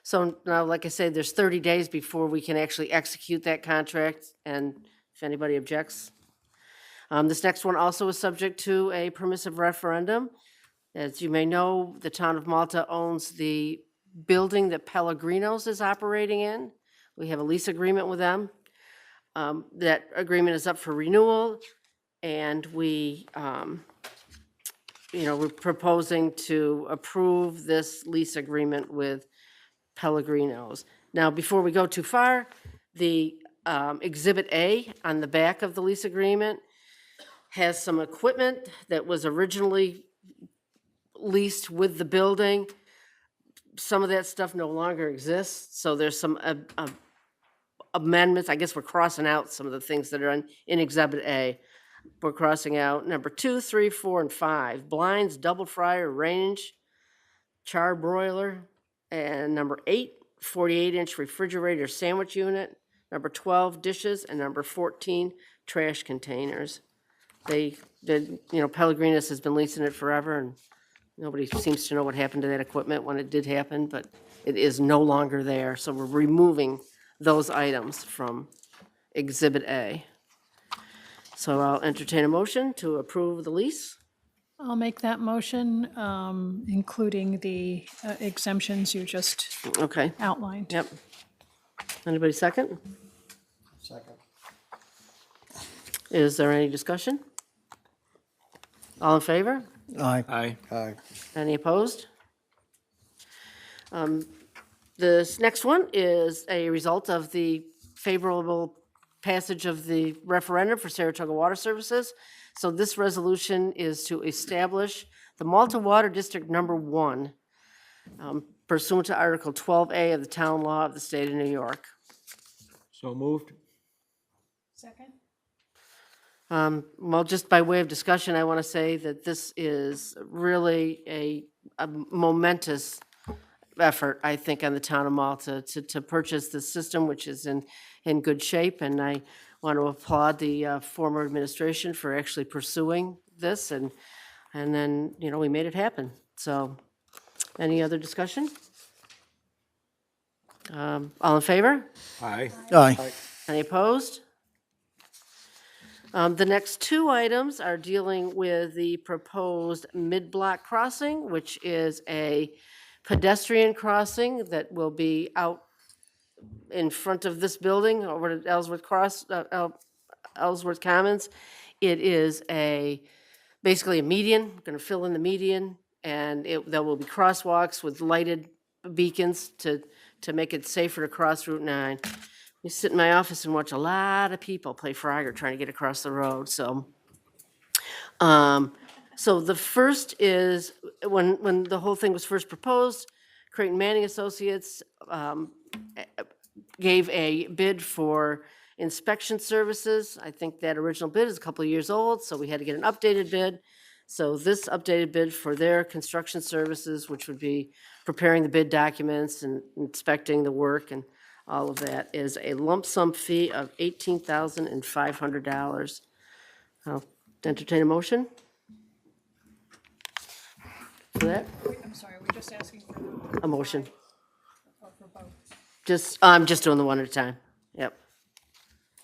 So now, like I said, there's 30 days before we can actually execute that contract, and if anybody objects. This next one also is subject to a permissive referendum. As you may know, the town of Malta owns the building that Pellegrinos is operating in. We have a lease agreement with them. That agreement is up for renewal, and we're proposing to approve this lease agreement with Pellegrinos. Now, before we go too far, the Exhibit A on the back of the lease agreement has some equipment that was originally leased with the building. Some of that stuff no longer exists, so there's some amendments. I guess we're crossing out some of the things that are in Exhibit A. We're crossing out number 2, 3, 4, and 5, blinds, double fryer, range, char broiler, and number 8, 48-inch refrigerator sandwich unit, number 12, dishes, and number 14, trash containers. Pellegrinos has been leasing it forever, and nobody seems to know what happened to that equipment when it did happen, but it is no longer there, so we're removing those items from Exhibit A. So I'll entertain a motion to approve the lease. I'll make that motion, including the exemptions you just Okay, outlined. yep. Anybody second? Second. Is there any discussion? All in favor? Aye. Aye. Any opposed? This next one is a result of the favorable passage of the referendum for Saratoga Water Services. So this resolution is to establish the Malta Water District Number 1 pursuant to Article 12A of the Town Law of the State of New York. So moved. Second? Well, just by way of discussion, I want to say that this is really a momentous effort, I think, on the town of Malta to purchase this system, which is in good shape. And I want to applaud the former administration for actually pursuing this. And then, we made it happen. So any other discussion? All in favor? Aye. Aye. Any opposed? The next two items are dealing with the proposed mid-block crossing, which is a pedestrian crossing that will be out in front of this building over at Ellsworth Commons. It is basically a median, going to fill in the median, and there will be crosswalks with lighted beacons to make it safer to cross Route 9. We sit in my office and watch a lot of people play Frogger trying to get across the road, so. So the first is, when the whole thing was first proposed, Creighton Manning Associates gave a bid for inspection services. I think that original bid is a couple of years old, so we had to get an updated bid. So this updated bid for their construction services, which would be preparing the bid documents and inspecting the work and all of that, is a lump sum fee of $18,500. I'll entertain a motion for that. I'm sorry, we're just asking for A motion. for both. I'm just doing the one at a time. Yep.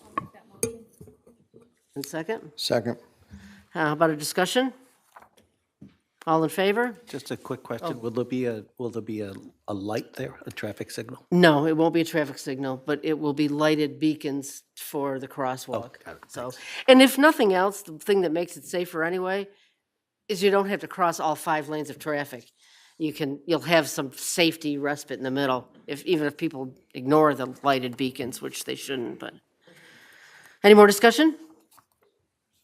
I'll make that motion. And second? Second. How about a discussion? All in favor? Just a quick question. Will there be a light there, a traffic signal? No, it won't be a traffic signal, but it will be lighted beacons for the crosswalk. got it. So, and if nothing else, the thing that makes it safer anyway is you don't have to cross all 5 lanes of traffic. You'll have some safety respite in the middle, even if people ignore the lighted beacons, which they shouldn't, but. Any more discussion?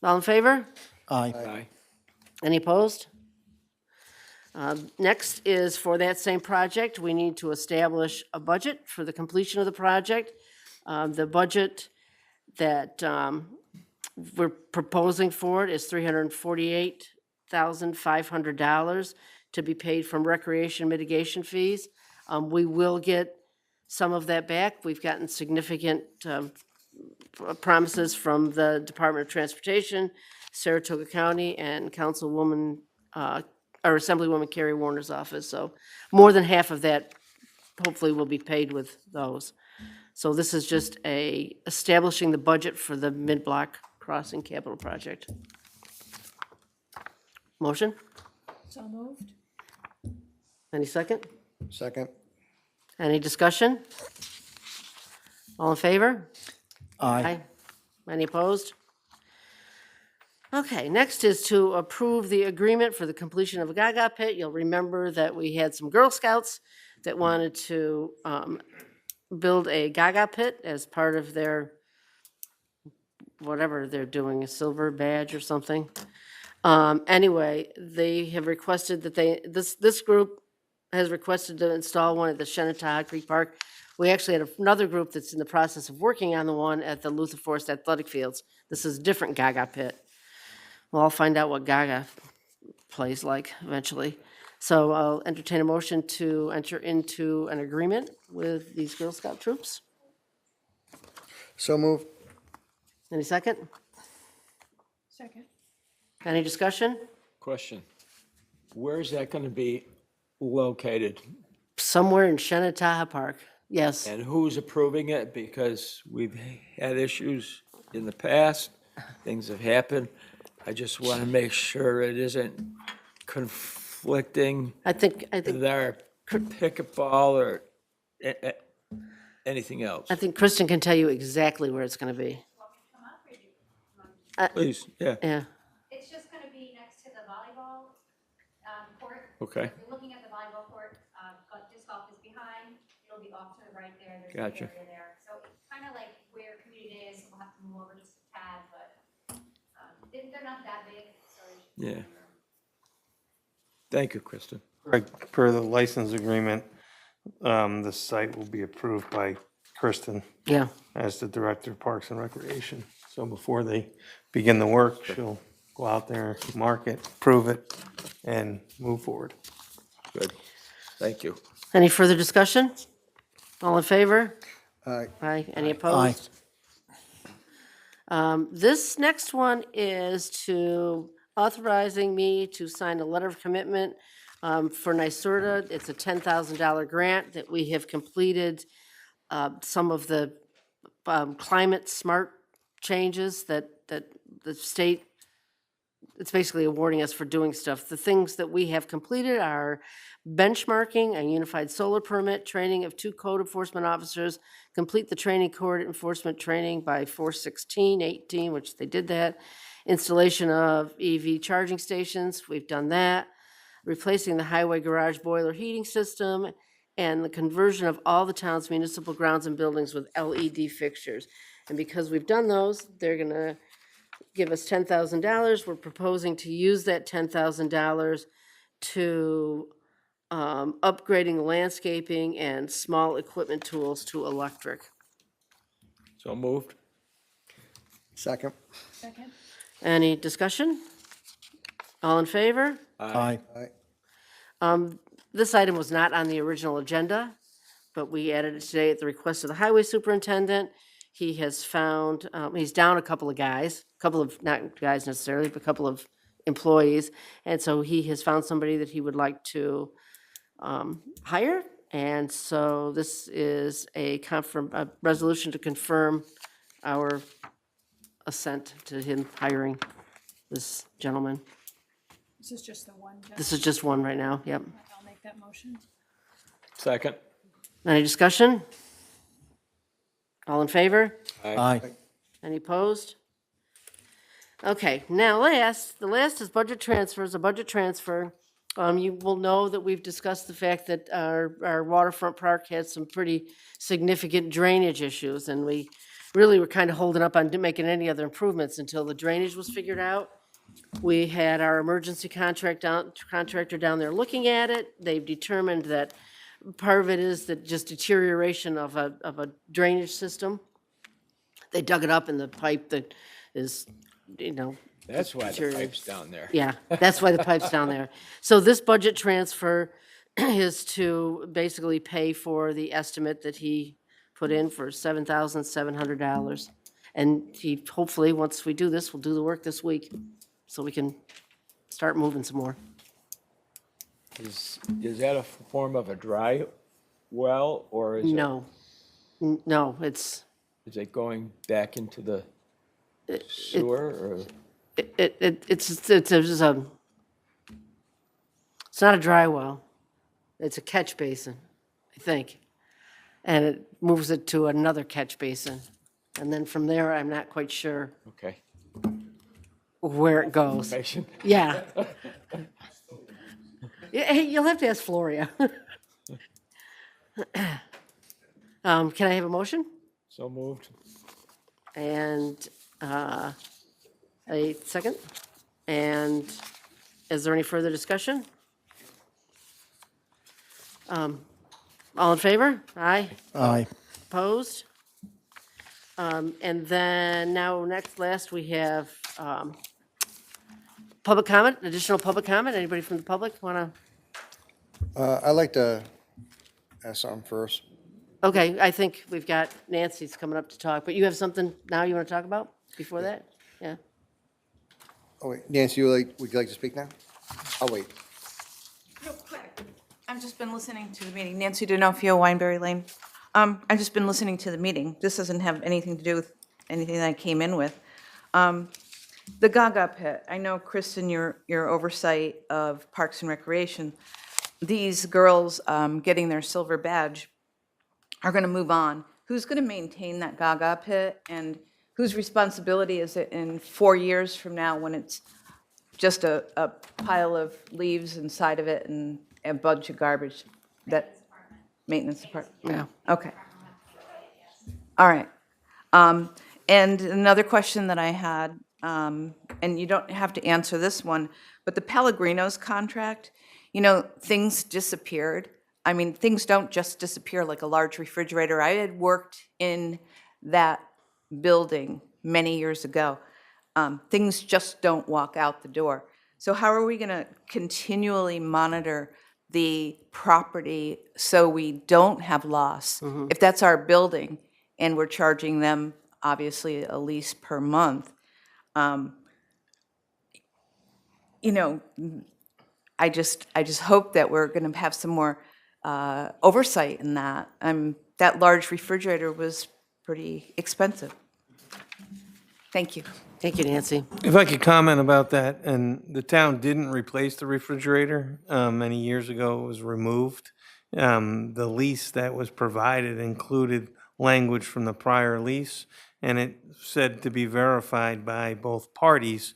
All in favor? Aye. Aye. Any opposed? Next is for that same project, we need to establish a budget for the completion of the project. The budget that we're proposing for it is $348,500 to be paid from recreation mitigation fees. We will get some of that back. We've gotten significant promises from the Department of Transportation, Saratoga County, and Councilwoman, or Assemblywoman Carrie Warner's office. So more than half of that hopefully will be paid with those. So this is just establishing the budget for the mid-block crossing capital project. Motion? So moved. Any second? Second? Any discussion? All in favor? Aye. Any opposed? Okay, next is to approve the agreement for the completion of a Gaga pit. You'll remember that we had some Girl Scouts that wanted to build a Gaga pit as part of their, whatever they're doing, a silver badge or something. Anyway, they have requested that this group has requested to install one at the Shenandoah Creek Park. We actually had another group that's in the process of working on the one at the Luther Forest Athletic Fields. This is a different Gaga pit. Well, I'll find out what Gaga plays like eventually. So I'll entertain a motion to enter into an agreement with these Girl Scout troops. So moved. Any second? Second. Any discussion? Question. Where is that going to be located? Somewhere in Shenandoah Park, yes. And who's approving it? Because we've had issues in the past, things have happened. I just want to make sure it isn't conflicting I think, with our pickleball or anything else. I think Kristen can tell you exactly where it's gonna be. Please, yeah, Yeah, It's just gonna be next to the volleyball court. okay, If you're looking at the volleyball court, disc golf is behind, it'll be off to the right there, there's an Gotcha. area there. So it's kind of like where community is, we'll have to move over just a tad, but they're not that big, so. yeah. Thank you, Kristen. Per the license agreement, the site will be approved by Kristen yeah. as the Director of Parks and Recreation. So before they begin the work, she'll go out there, mark it, approve it, and move forward. Good, thank you. Any further discussion? All in favor? Aye. Aye. Any opposed? This next one is to authorizing me to sign a letter of commitment for NYSERDA. It's a $10,000 grant that we have completed some of the climate smart changes that the state, it's basically awarding us for doing stuff. The things that we have completed are benchmarking, a unified solar permit, training of 2 code enforcement officers, complete the training code enforcement training by 4/16/18, which they did that, installation of EV charging stations, we've done that, replacing the highway garage boiler heating system, and the conversion of all the town's municipal grounds and buildings with LED fixtures. And because we've done those, they're gonna give us $10,000. We're proposing to use that $10,000 to upgrading landscaping and small equipment tools to electric. So moved. Second? Second. Any discussion? All in favor? Aye. Aye. This item was not on the original agenda, but we added it today at the request of the highway superintendent. He has found, he's down a couple of guys, not guys necessarily, but a couple of employees. And so he has found somebody that he would like to hire. And so this is a resolution to confirm our assent to him hiring this gentleman. This is just the one, Jeff. This is just one right now, yep. I'll make that motion. Second. Any discussion? All in favor? Aye. Any opposed? Okay, now the last is budget transfers, a budget transfer. You will know that we've discussed the fact that our waterfront park had some pretty significant drainage issues, and we really were kind of holding up on making any other improvements until the drainage was figured out. We had our emergency contractor down there looking at it. They've determined that part of it is that just deterioration of a drainage system. They dug it up and the pipe that is, That's why the deteriorated. pipe's down there. Yeah, that's why the pipe's down there. So this budget transfer is to basically pay for the estimate that he put in for $7,700. And he, hopefully, once we do this, we'll do the work this week, so we can start moving some more. Is that a form of a dry well, or is it? No, no, it's, Is it going back into the sewer, or? it's not a dry well. It's a catch basin, I think. And it moves it to another catch basin. And then from there, I'm not quite sure Okay. where it goes. Information. Yeah. Yeah, hey, you'll have to ask Floria. Can I have a motion? So moved. And a second? And is there any further discussion? All in favor? Aye. Aye. Opposed? And then now, last, we have public comment, additional public comment. Anybody from the public want to? I'd like to ask something first. Okay, I think we've got Nancy's coming up to talk, but you have something now you want to talk about before that? Yeah. Oh, wait, Nancy, would you like to speak now? I'll wait. Real quick, I've just been listening to the meeting. Nancy D'Onofrio, Wineberry Lane. I've just been listening to the meeting. This doesn't have anything to do with anything that I came in with. The Gaga Pit, I know, Kristen, your oversight of Parks and Recreation, these girls getting their silver badge are going to move on. Who's going to maintain that Gaga Pit, and whose responsibility is it in 4 years from now when it's just a pile of leaves inside of it and a bunch of garbage? That maintenance department? Yeah. Okay. All right. And another question that I had, and you don't have to answer this one, but the Pellegrino's contract, things disappeared. I mean, things don't just disappear like a large refrigerator. I had worked in that building many years ago. Things just don't walk out the door. So how are we going to continually monitor the property so we don't have loss? If that's our building and we're charging them, obviously, a lease per month, I just hope that we're going to have some more oversight in that. That large refrigerator was pretty expensive. Thank you. Thank you, Nancy. If I could comment about that, and the town didn't replace the refrigerator. Many years ago, it was removed. The lease that was provided included language from the prior lease, and it said to be verified by both parties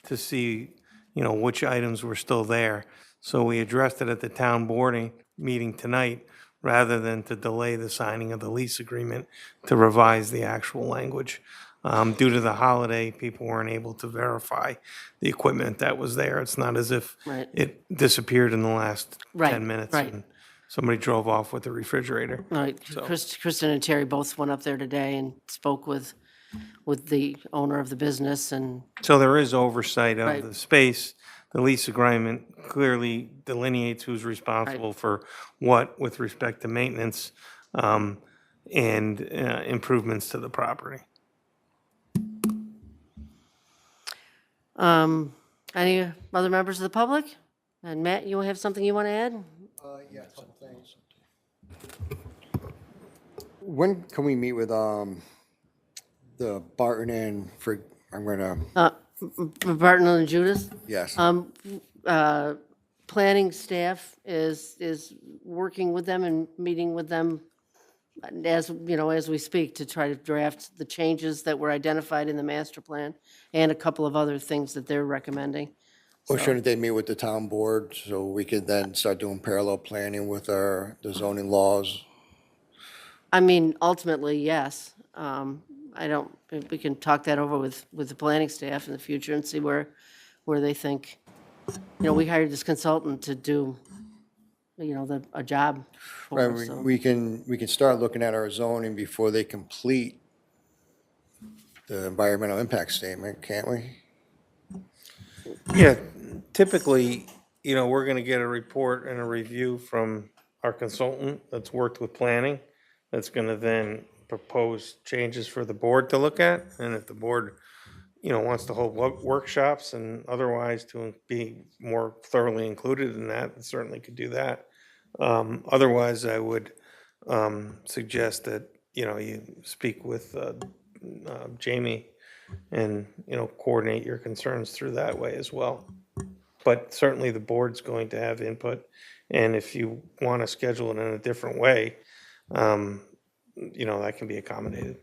to see, which items were still there. So we addressed it at the town board meeting tonight, rather than to delay the signing of the lease agreement to revise the actual language. Due to the holiday, people weren't able to verify the equipment that was there. It's not as if Right. it disappeared in the last Right, 10 minutes right. and somebody drove off with the refrigerator. All right, Kristen and Terry both went up there today and spoke with the owner of the business, and So there is oversight Right. of the space. The lease agreement clearly delineates who's responsible for what with respect to maintenance and improvements to the property. any other members of the public? And Matt, you have something you want to add? Yeah, a couple things. When can we meet with the Barton and Barton and Judas? yes. Planning staff is working with them and meeting with them as we speak, to try to draft the changes that were identified in the master plan and a couple of other things that they're recommending. Or shouldn't they meet with the town board so we could then start doing parallel planning with the zoning laws? I mean, ultimately, yes. We can talk that over with the planning staff in the future and see where where they think, we hired this consultant to do, a job for us, Right, so. we can start looking at our zoning before they complete the environmental impact statement, can't we? Yeah, typically, we're gonna get a report and a review from our consultant that's worked with planning, that's gonna then propose changes for the board to look at, and if the board, wants to hold workshops and otherwise to be more thoroughly included in that, it certainly could do that. Otherwise, I would, suggest that, you speak with, Jamie and, coordinate your concerns through that way as well. But certainly the board's going to have input, and if you want to schedule it in a different way, that can be accommodated.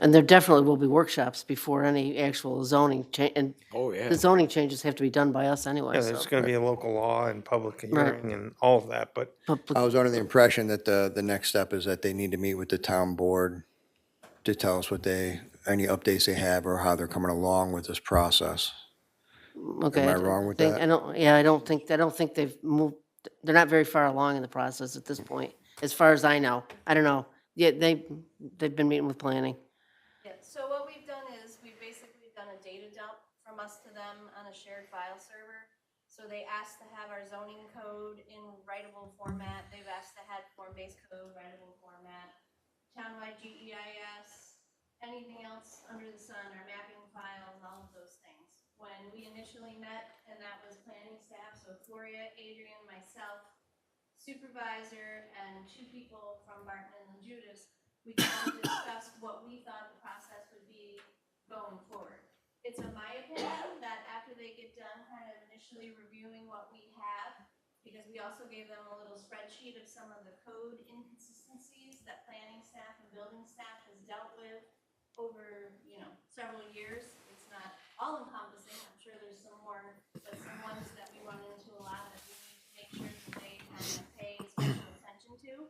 And there definitely will be workshops before any actual zoning change, and Oh, yeah. the zoning changes have to be done by us anyway, Yeah, so. there's going to be a local law and public hearing and all of that, but I was under the impression that the next step is that they need to meet with the town board to tell us any updates they have or how they're coming along with this process. Okay. Am I wrong with think- that? I don't think they've moved, they're not very far along in the process at this point, as far as I know. I don't know. Yeah, they've been meeting with planning. Yeah, so what we've done is we've basically done a data dump from us to them on a shared file server. So they asked to have our zoning code in writable format. They've asked to have form-based code, writable format, townwide GEIS, anything else under the sun, our mapping files, all of those things. When we initially met, and that was planning staff, so Gloria, Adrian, myself, supervisor, and 2 people from Barton and Judas, we kind of discussed what we thought the process would be going forward. It's in my opinion that after they get done kind of initially reviewing what we have, because we also gave them a little spreadsheet of some of the code inconsistencies that planning staff and building staff has dealt with over, several years. It's not all encompassing. I'm sure there's some more, but some ones that we run into a lot that we need to make sure that they kind of pay special attention to.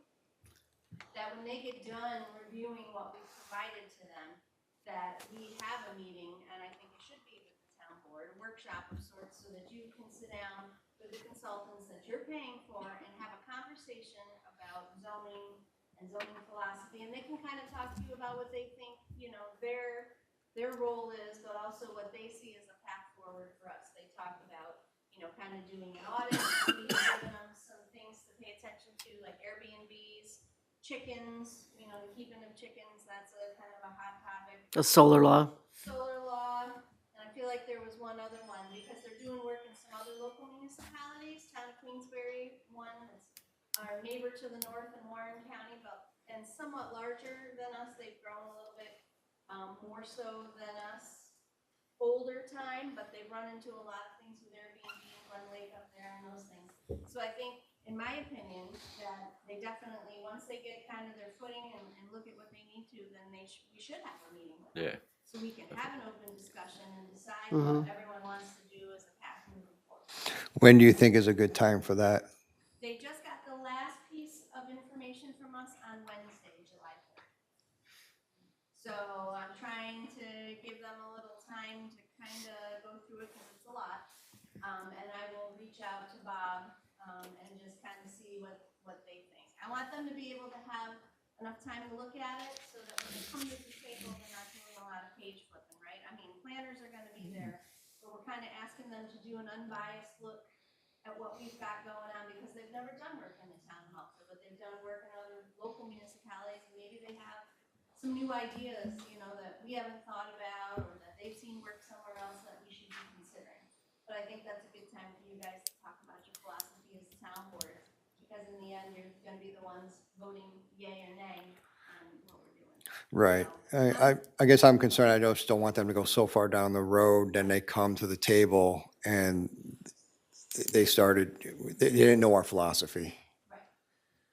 That when they get done reviewing what we've provided to them, that we have a meeting, and I think it should be with the town board, a workshop of sorts, so that you can sit down with the consultants that you're paying for and have a conversation about zoning and zoning philosophy, and they can kind of talk to you about what they think, their role is, but also what they see as a path forward for us. They talk about, kind of doing an audit, maybe giving them some things to pay attention to, like Airbnbs, chickens, the keeping of chickens, that's a kind of a hot topic. A solar law. Solar law, and I feel like there was one other one, because they're doing work in some other local municipalities, town of Queensbury, one that's our neighbor to the north in Warren County, and somewhat larger than us. They've grown a little bit more so than us. Older time, but they've run into a lot of things with Airbnb and Glen Lake up there and those things. So I think, in my opinion, that they definitely, once they get kind of their footing and look at what they need to, then we should have a meeting with them. Yeah. So we can have an open discussion and decide what everyone wants to do as a path moving forward. When do you think is a good time for that? They just got the last piece of information from us on Wednesday, July 4th. So I'm trying to give them a little time to kind of go through it, because it's a lot. And I will reach out to Bob and just kind of see what they think. I want them to be able to have enough time to look at it, so that when they come to the table, they're not doing a lot of page flipping, right? I mean, planners are gonna be there, but we're kind of asking them to do an unbiased look at what we've got going on, because they've never done work in the town of Malta, but they've done work in other local municipalities, and maybe they have some new ideas, that we haven't thought about, or that they've seen work somewhere else that we should be considering. But I think that's a good time for you guys to talk about your philosophy as a town board, because in the end, you're gonna be the ones voting yay or nay on what we're doing. Right. I guess I'm concerned, I just don't want them to go so far down the road, then they come to the table and they didn't know our philosophy, Right.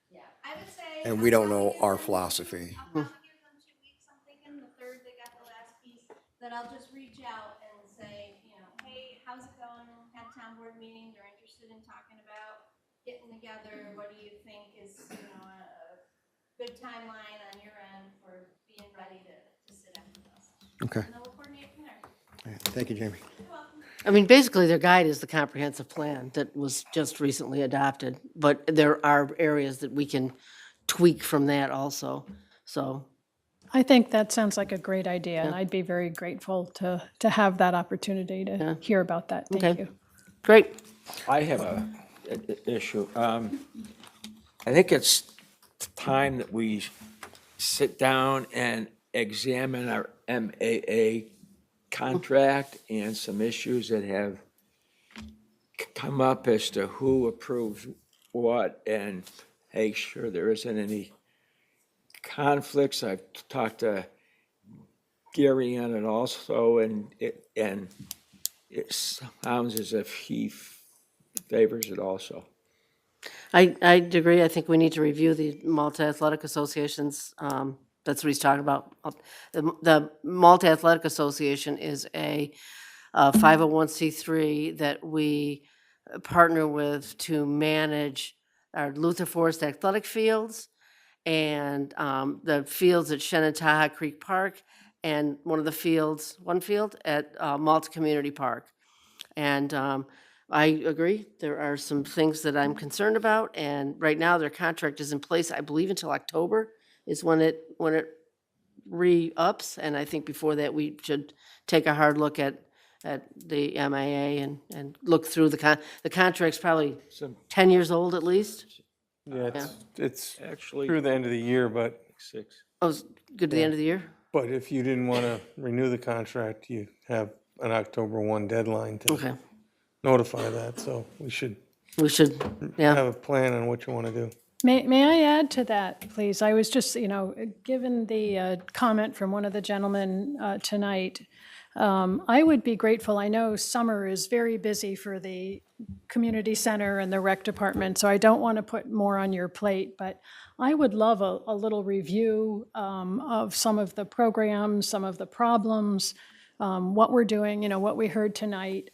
Yeah, I would say. and we don't know our philosophy. I'll probably give them 2 weeks, I'm thinking, the third they got the last piece, that I'll just reach out and say, hey, how's it going? Had a town board meeting, they're interested in talking about getting together. What do you think is, a good timeline on your end for being ready to sit down with us? Okay. And then we'll coordinate from there. All right. Thank you, Jamie. You're welcome. I mean, basically, their guide is the comprehensive plan that was just recently adopted, but there are areas that we can tweak from that also, so. I think that sounds like a great idea, and I'd be very grateful to have that opportunity to hear about that. Thank Okay. you. Great. I have a issue. I think it's time that we sit down and examine our MAA contract and some issues that have come up as to who approves what, and make sure there isn't any conflicts. I've talked to Gary on it also, and it sounds as if he favors it also. I agree. I think we need to review the Malta Athletic Association's, that's what he's talking about. The Malta Athletic Association is a 501c3 that we partner with to manage our Luther Forest athletic fields and the fields at Shenandoah Creek Park and one field at Malta Community Park. And I agree, there are some things that I'm concerned about, and right now their contract is in place, I believe, until October is when it re-ups, and I think before that, we should take a hard look at the MIA and look through the contract's probably 10 years old at least. Yeah, it's Actually, through the end of the year, but, Oh, it's good to the end of the year? but if you didn't want to renew the contract, you have an October 1 deadline to Okay, notify that, so we should yeah. have a plan on what you want to do. May I add to that, please? I was just, given the comment from one of the gentlemen tonight, I would be grateful. I know summer is very busy for the community center and the rec department, so I don't want to put more on your plate, but I would love a little review of some of the programs, some of the problems, what we're doing, what we heard tonight.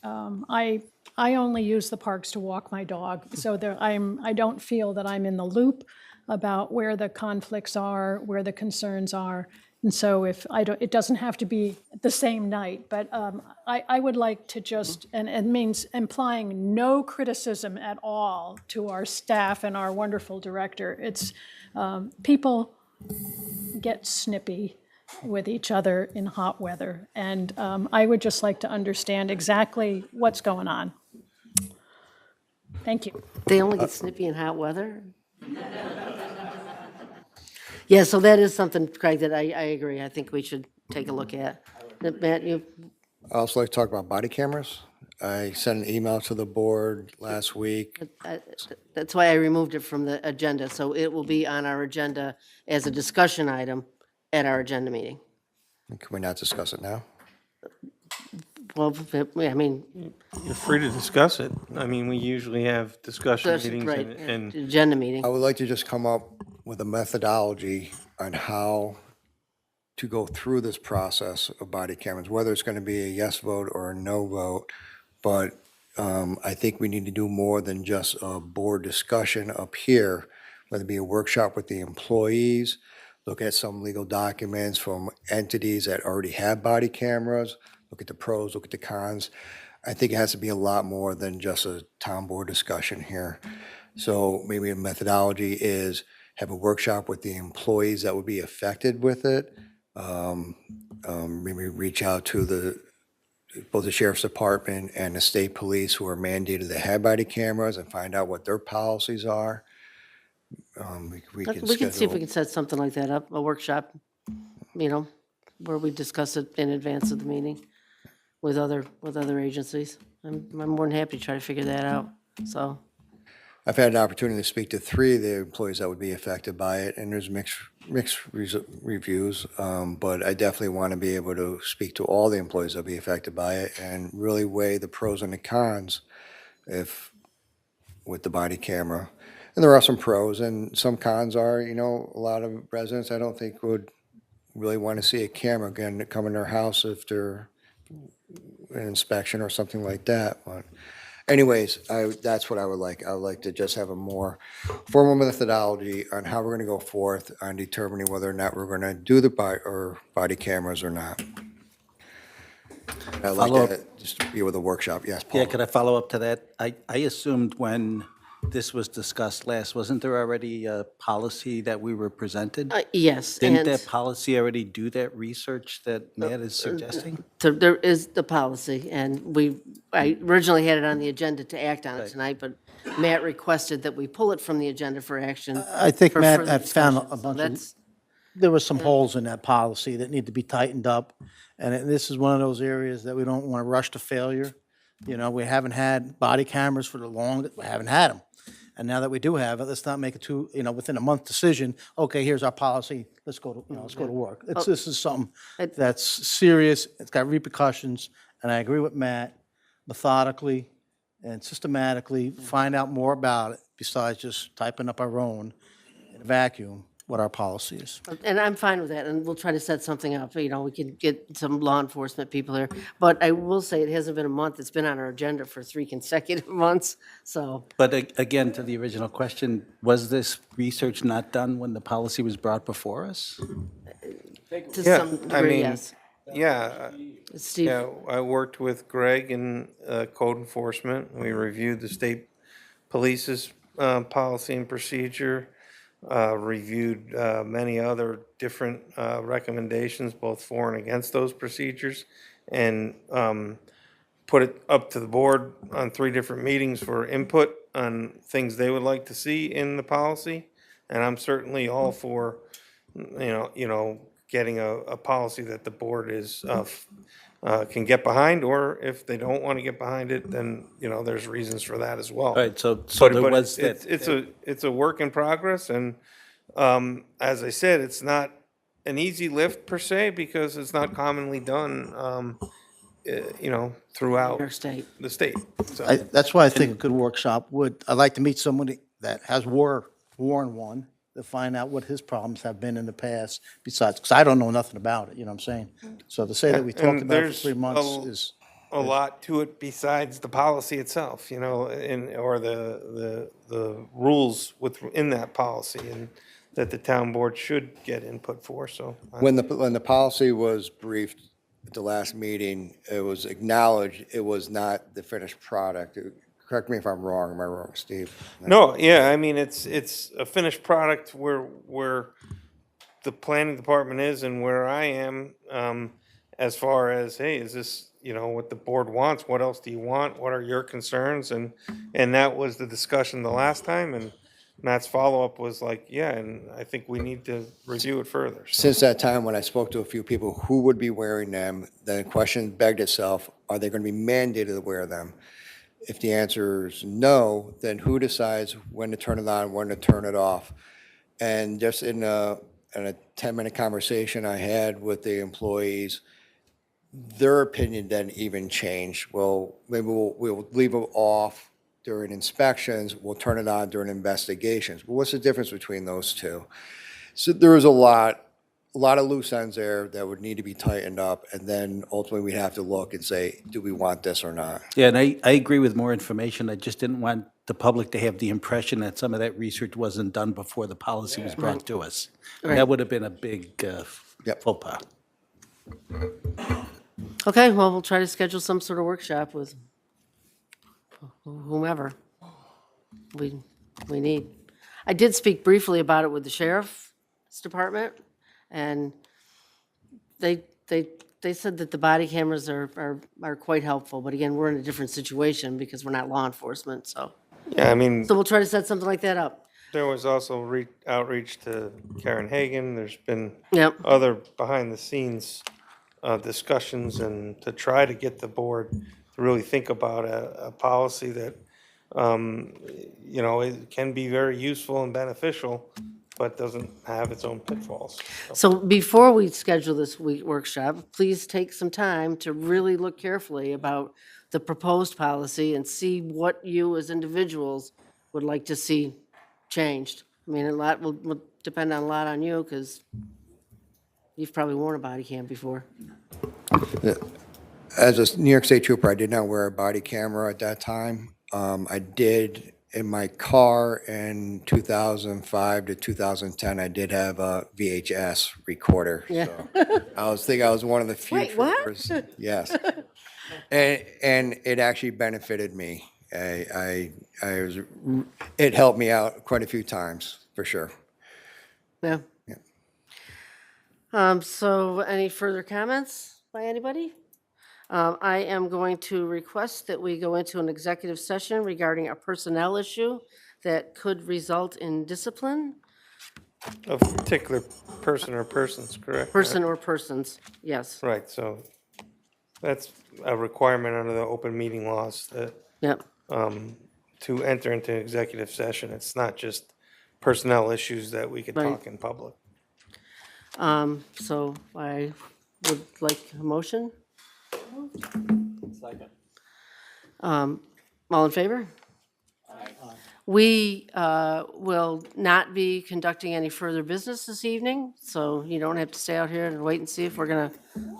I only use the parks to walk my dog, so I don't feel that I'm in the loop about where the conflicts are, where the concerns are. And so it doesn't have to be the same night, but I would like to just, and it means implying no criticism at all to our staff and our wonderful director. It's, people get snippy with each other in hot weather, and I would just like to understand exactly what's going on. Thank you. They only get snippy in hot weather? Yeah, so that is something, Craig, that I agree. I think we should take a look at. Matt, you, I also like to talk about body cameras. I sent an email to the board last week. that's why I removed it from the agenda, so it will be on our agenda as a discussion item at our agenda meeting. Can we not discuss it now? Well, I mean, You're free to discuss it. I mean, we usually have discussion meetings right, and agenda meeting. I would like to just come up with a methodology on how to go through this process of body cameras, whether it's going to be a yes vote or a no vote. But I think we need to do more than just a board discussion up here, whether it be a workshop with the employees, look at some legal documents from entities that already have body cameras, look at the pros, look at the cons. I think it has to be a lot more than just a town board discussion here. So maybe a methodology is have a workshop with the employees that would be affected with it. Maybe reach out to both the sheriff's department and the state police who are mandated to have body cameras and find out what their policies are. We can We can see if we schedule, can set something like that up, a workshop, where we discuss it in advance of the meeting with other agencies. I'm more than happy to try to figure that out, so. I've had an opportunity to speak to 3 of the employees that would be affected by it, and there's mixed reviews. But I definitely want to be able to speak to all the employees that will be affected by it and really weigh the pros and the cons with the body camera. And there are some pros and some cons are, a lot of residents I don't think would really want to see a camera again come in their house if they're an inspection or something like that. But anyways, that's what I would like. I would like to just have a more formal methodology on how we're going to go forth on determining whether or not we're going to do the body cameras or not. I'd like Follow to just be with a workshop. Yes, Yeah, Paul? could I follow up to that? I assumed when this was discussed last, wasn't there already a policy that we were presented? Yes, Didn't and that policy already do that research that Matt is suggesting? so there is the policy, and I originally had it on the agenda to act on it tonight, but Matt requested that we pull it from the agenda for action. I think for Matt further had found discussion. a So bunch of, that's- there was some holes in that policy that need to be tightened up. And this is one of those areas that we don't want to rush to failure. You know, we haven't had body cameras for we haven't had them. And now that we do have it, let's not make it too, within a month decision, okay, here's our policy, let's go to, let's go to work. This is something that's serious, it's got repercussions, and I agree with Matt, methodically and systematically find out more about it besides just typing up our own in a vacuum, what our policy is. And I'm fine with that, and we'll try to set something up, we can get some law enforcement people here. But I will say, it hasn't been a month, it's been on our agenda for 3 consecutive months, so. But again, to the original question, was this research not done when the policy was brought before us? To Yeah, some I degree, mean, yes. Yeah, Steve? yeah, I worked with Greg in code enforcement. We reviewed the state police's policy and procedure, reviewed many other different recommendations, both for and against those procedures, and put it up to the board on 3 different meetings for input on things they would like to see in the policy. And I'm certainly all for, getting a policy that the board is, can get behind, or if they don't want to get behind it, then, there's reasons for that as well. All right, so But there but was it's a work in progress, and as I said, it's not an easy lift per se, because it's not commonly done, throughout New York State. the state. So, That's why I think a good workshop I'd like to meet somebody that has worn one, to find out what his problems have been in the past besides, because I don't know nothing about it, you know what I'm saying? So to say that we talked And about it for there's 3 months is. a lot to it besides the policy itself, or the rules within that policy, and that the town board should get input for, so. When the policy was briefed at the last meeting, it was acknowledged it was not the finished product. Correct me if I'm wrong. Am I wrong, Steve? No, yeah, I mean, it's a finished product where the planning department is and where I am, as far as, hey, is this, what the board wants? What else do you want? What are your concerns? And that was the discussion the last time, and Matt's follow-up was like, yeah, and I think we need to review it further. So, Since that time, when I spoke to a few people who would be wearing them, the question begged itself, are they going to be mandated to wear them? If the answer is no, then who decides when to turn it on, when to turn it off? And just in a 10-minute conversation I had with the employees, their opinion didn't even change. Well, maybe we'll leave it off during inspections, we'll turn it on during investigations. But what's the difference between those two? So there was a lot of loose ends there that would need to be tightened up, and then ultimately we'd have to look and say, do we want this or not? Yeah, and I agree with more information. I just didn't want the public to have the impression that some of that research wasn't done before the policy was brought to us. Right. That would have been a big faux pas. Okay, well, we'll try to schedule some sort of workshop with whomever we need. I did speak briefly about it with the sheriff's department, and they said that the body cameras are quite helpful, but again, we're in a different situation because we're not law enforcement, so. yeah, I mean, So we'll try to set something like that up. there was also outreach to Karen Hagan. There's been Yep. other behind-the-scenes discussions, and to try to get the board to really think about a policy that, it can be very useful and beneficial, but doesn't have its own pitfalls. So before we schedule this workshop, please take some time to really look carefully about the proposed policy and see what you as individuals would like to see changed. I mean, a lot will depend on a lot on you, because you've probably worn a body cam before. As a New York State trooper, I did not wear a body camera at that time. I did in my car in 2005 to 2010, I did have a VHS recorder. Yeah. So I was thinking I was one of the few Wait, what? troopers. Yes. And it actually benefited me. It helped me out quite a few times, for sure. Yeah. So any further comments by anybody? I am going to request that we go into an executive session regarding a personnel issue that could result in discipline, Of a particular person or persons, correct? person or persons, yes. Right, so that's a requirement under the open meeting laws that, Yep. to enter into executive session. It's not just personnel issues that we could Right. talk in public. So I would like a motion. All in favor? We will not be conducting any further business this evening, so you don't have to stay out here and wait and see if we're gonna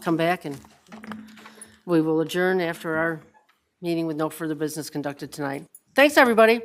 come back, and we will adjourn after our meeting with no further business conducted tonight. Thanks, everybody.